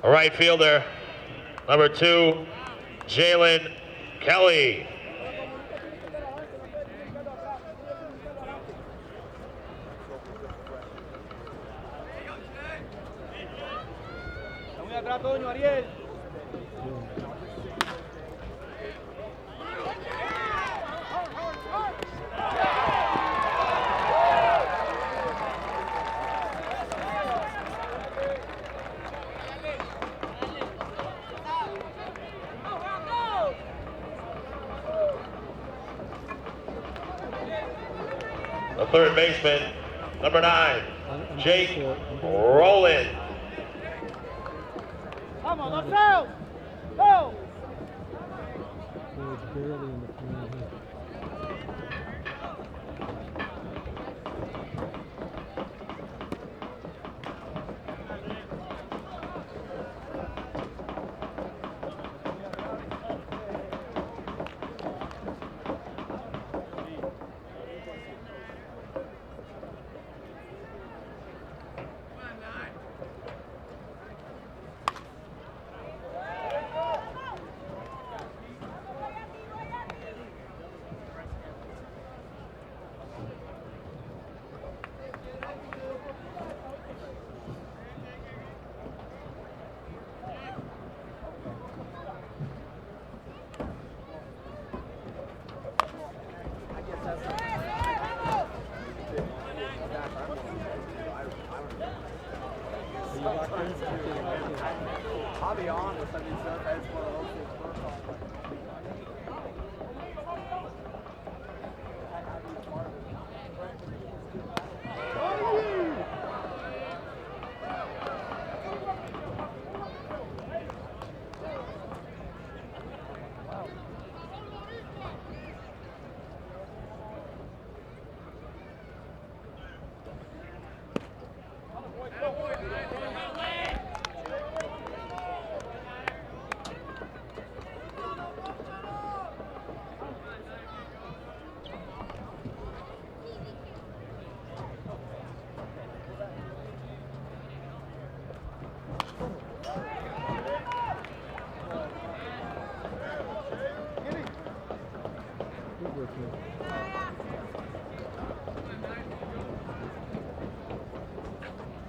A right fielder, number 2, Jalen Kelly. Muy atrás, Toño, Ariel. The third baseman, number 9, Jake Rowland. Vamos, Marcel. Go. It's barely in the plan here. I'll be honest, I mean, that's one of those things first off.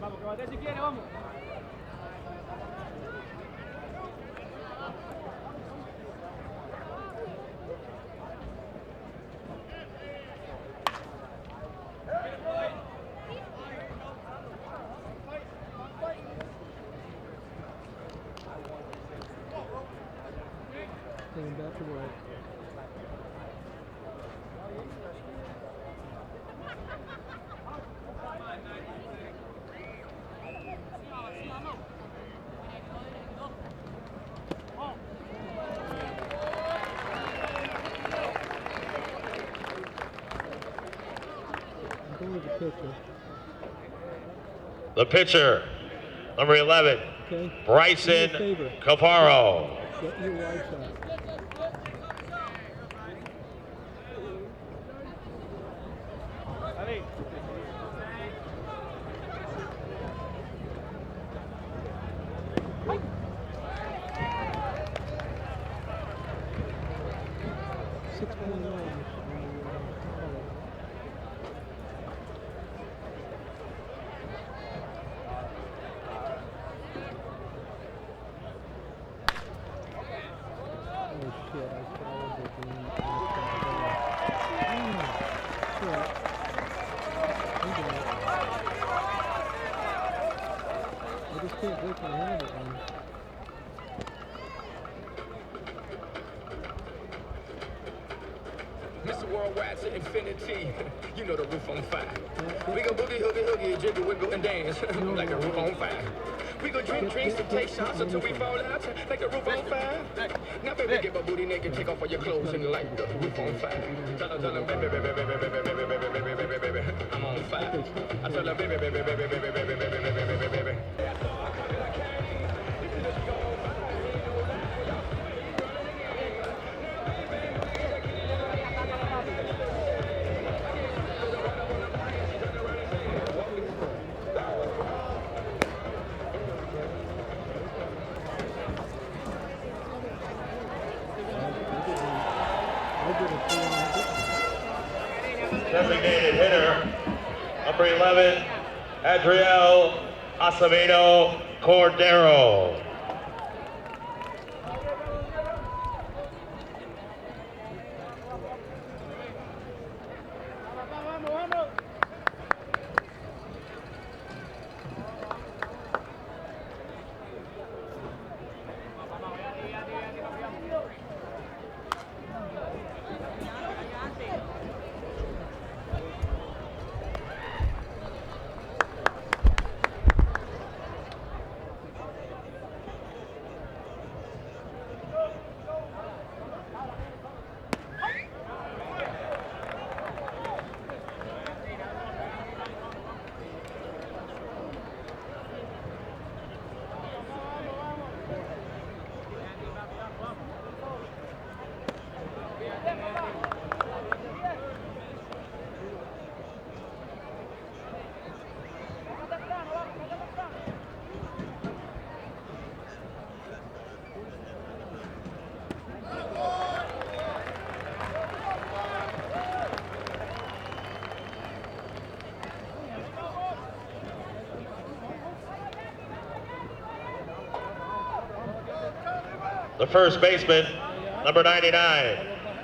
Vamos, que bate si quiere, vamos. Going back to work. I'm going with the pitcher. The pitcher, number 11, Okay. Bryson Do me a favor. Cafaro. Get your wide shot. Dale. Oh shit, I fouled the green. Shit. I just can't break my hand at one. worldwide to infinity. You know the roof on fire. We go boogie, hoogie, hoogie, jiggle, wiggle, and dance like a roof on fire. We go drink drinks and take shots until we fall out like a roof on fire. Now, baby, get my booty naked, take off all your clothes and light the roof on fire. Tell her, baby, baby, baby, baby, baby, baby, baby, baby, baby, I'm on fire. I tell her, baby, baby, baby, baby, baby, baby, baby, baby, baby. Designated hitter, number 11, Adriel Acevedo Cordero. The first baseman, number 99,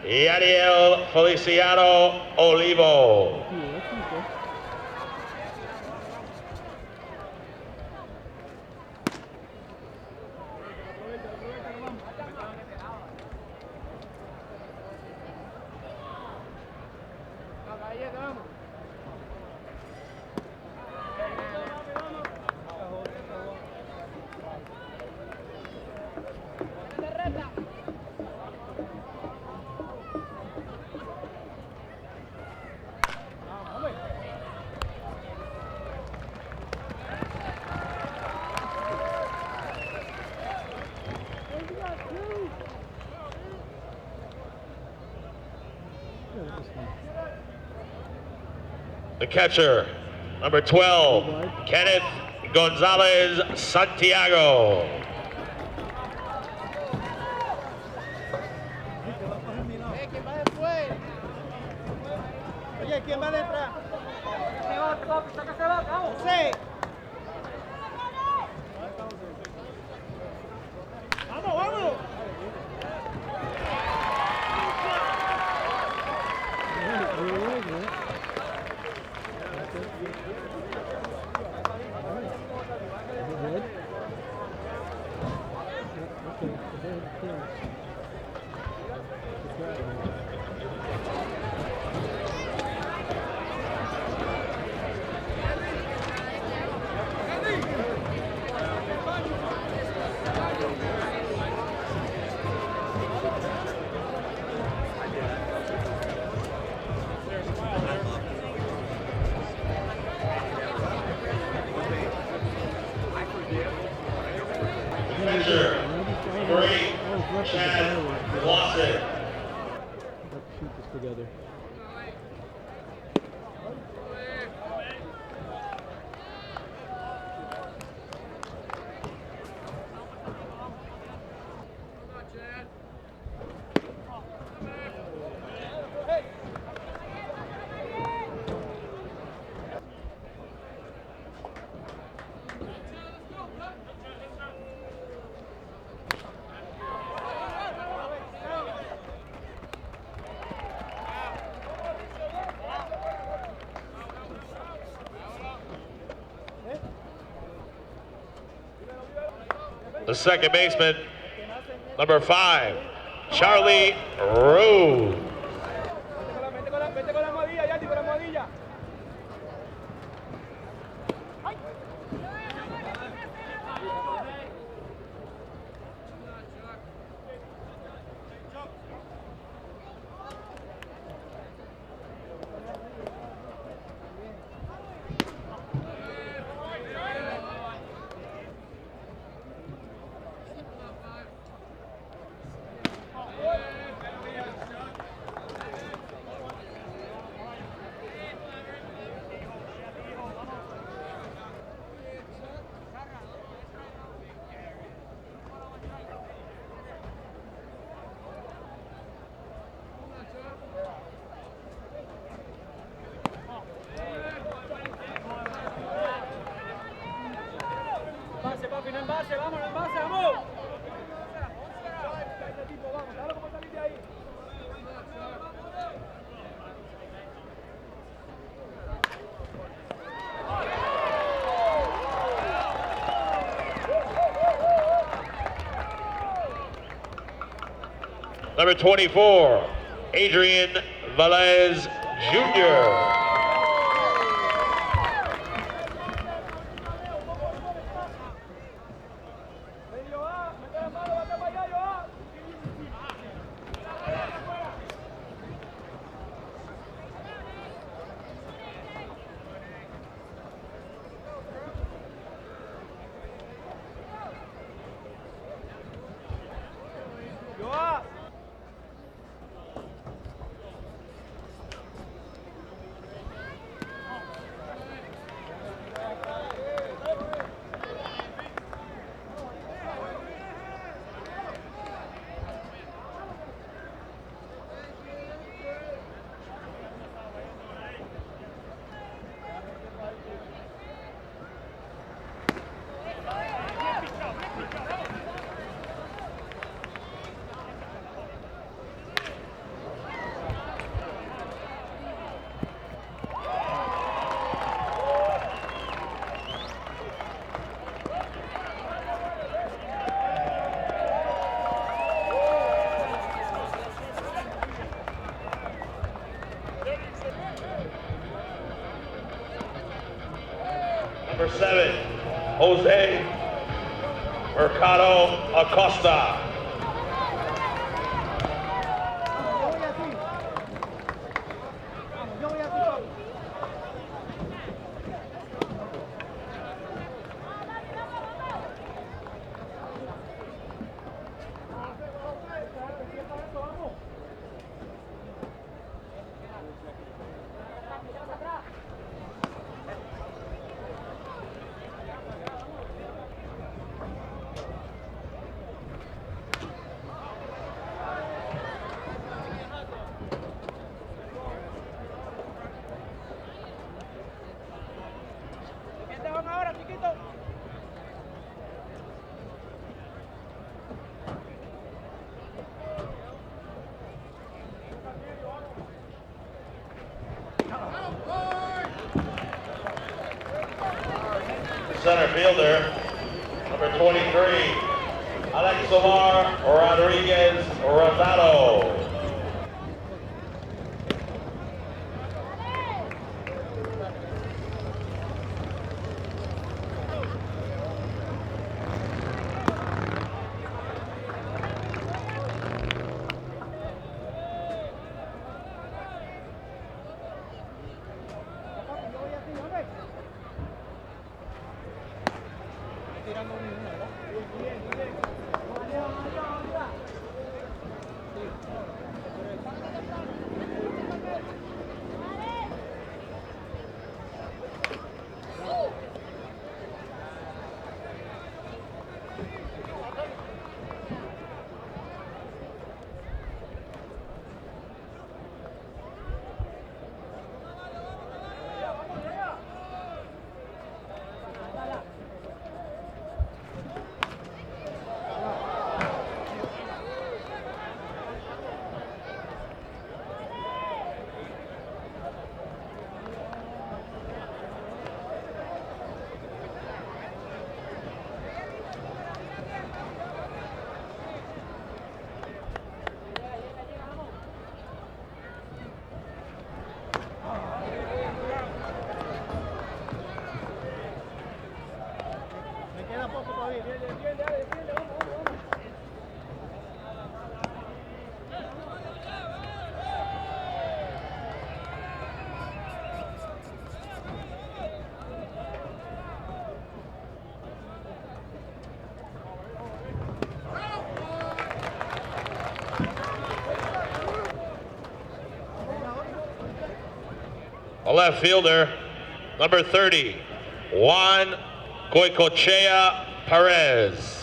Yadiel Feliciano Olivo. The catcher, number 12, Kenneth Gonzalez Santiago. Oye, ¿quién va detrás? José. Vamos, vamos. Catcher, number 8, Chad Lawson. Let's shoot this together. The second baseman, number 5, Charlie Rowe. envase, papi, no envase, vamos, no envase, vamos. Number 24, Adrian Velez Jr. Number 7, Jose Mercado Acosta. Center fielder, number 23, Alexomar Rodriguez Rosado. A left fielder, number 30, Juan Goicoechea Perez.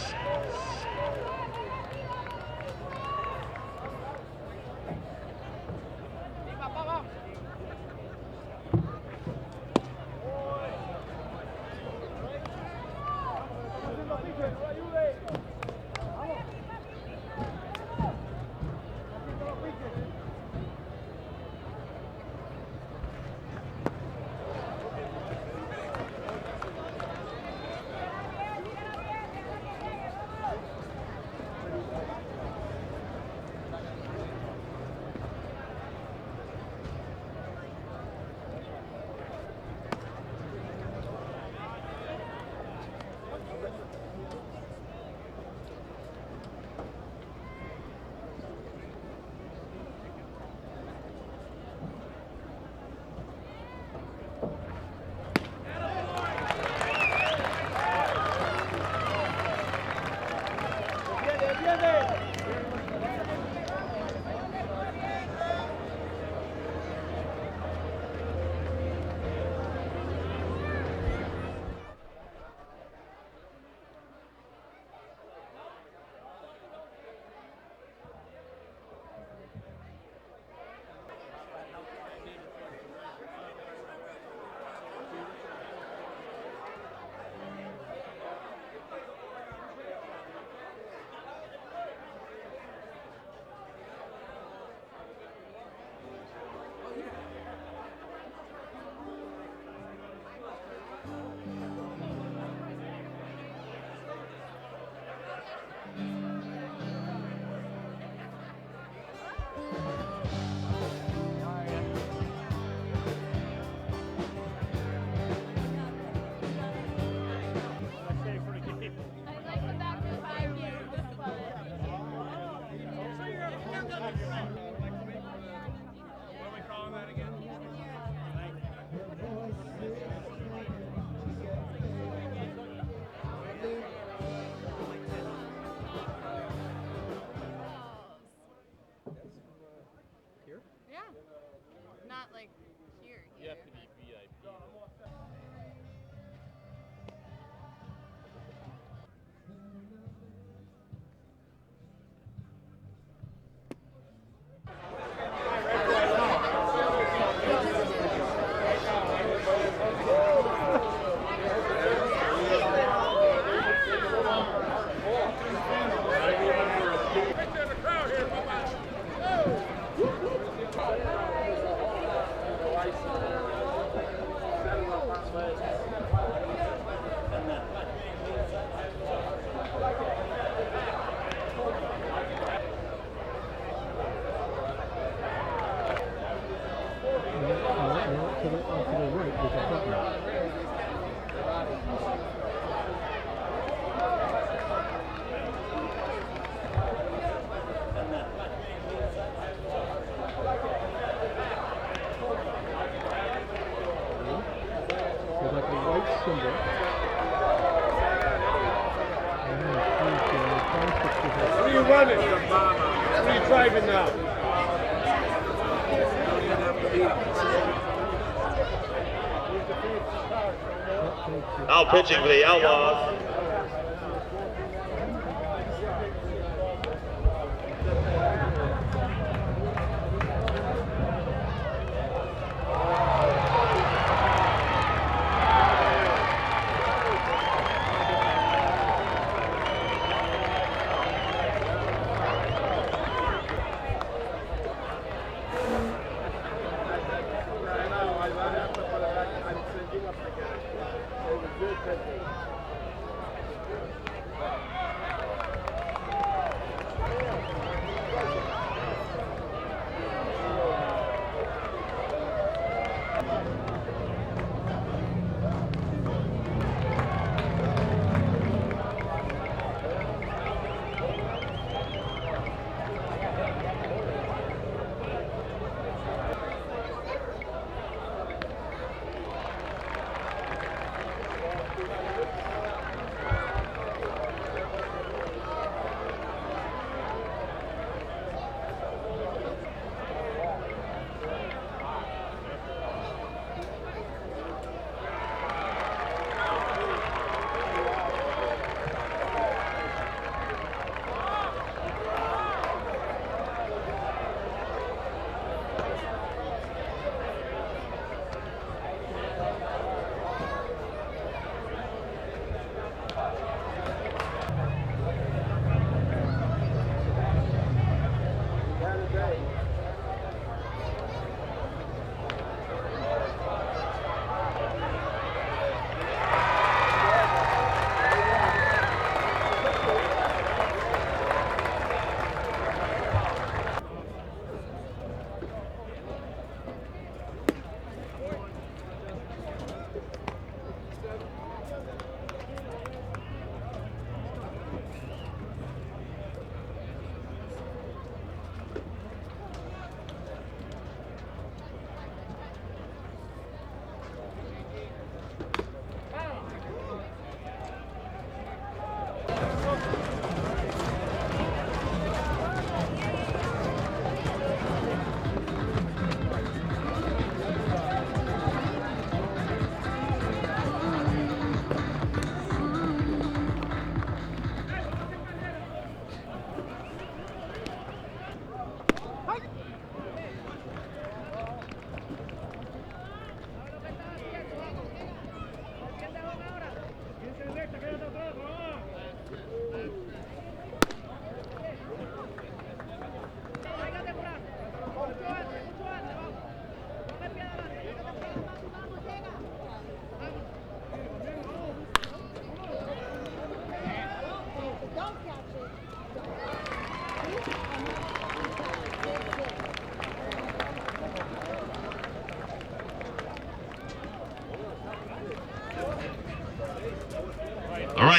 Not like here. You have to be VIP. Where are you running? Where are you driving now? Now pitching for the Outlaws.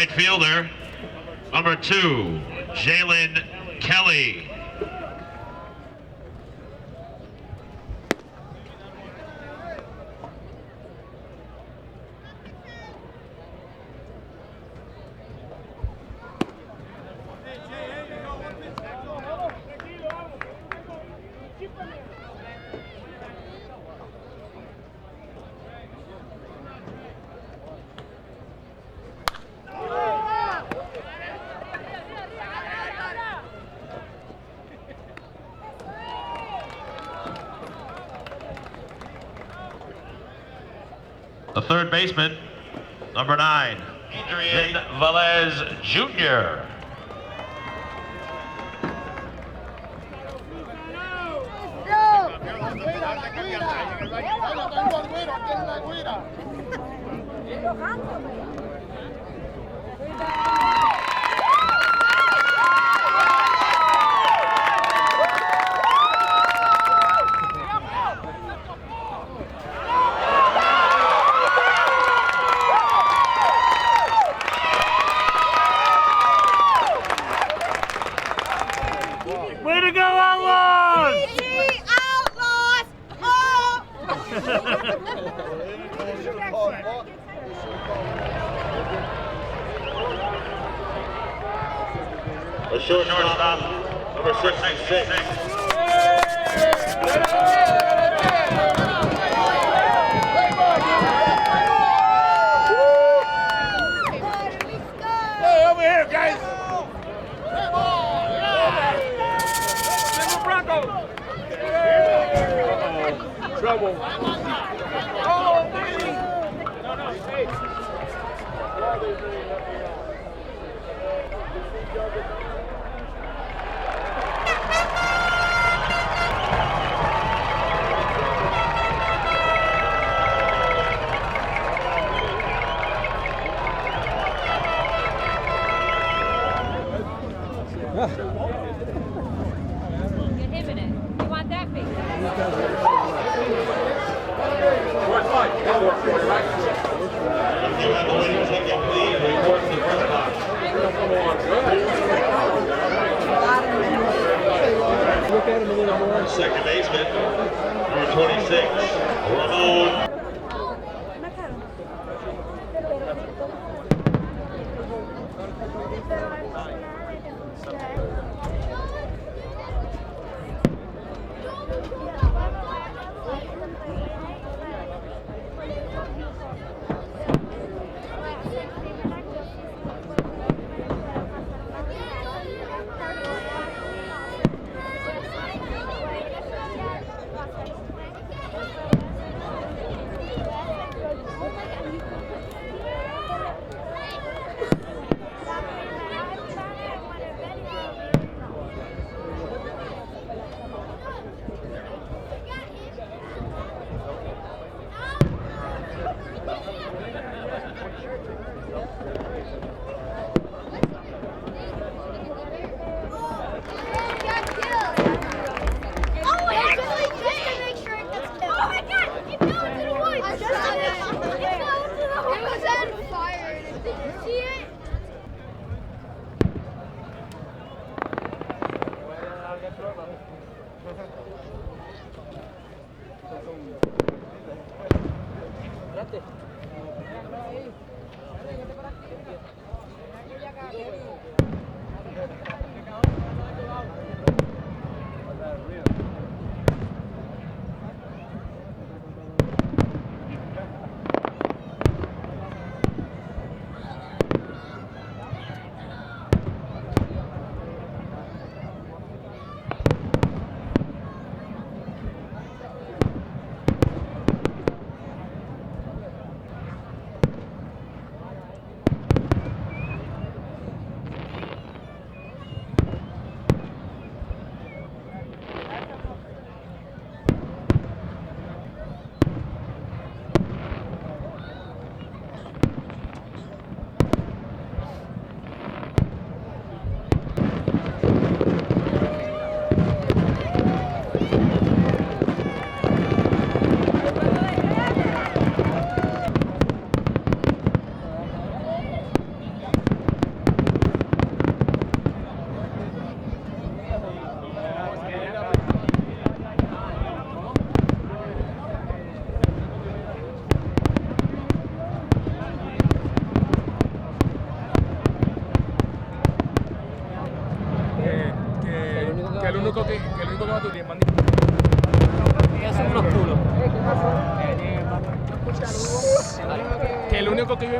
right fielder, number 2, Jalen Kelly. The third baseman, number 9, Adrian Velez Jr. Way to go, Outlaws! Outlaws! Oh! The shortstop, number 66. Hey, over here, guys! Trouble. Oh, baby! No, hey. Get him in it. You want that big? Look at him a little more. Second baseman, number 26, Ramon. único que va tú tienes, ellos son unos culos. Que el único que yo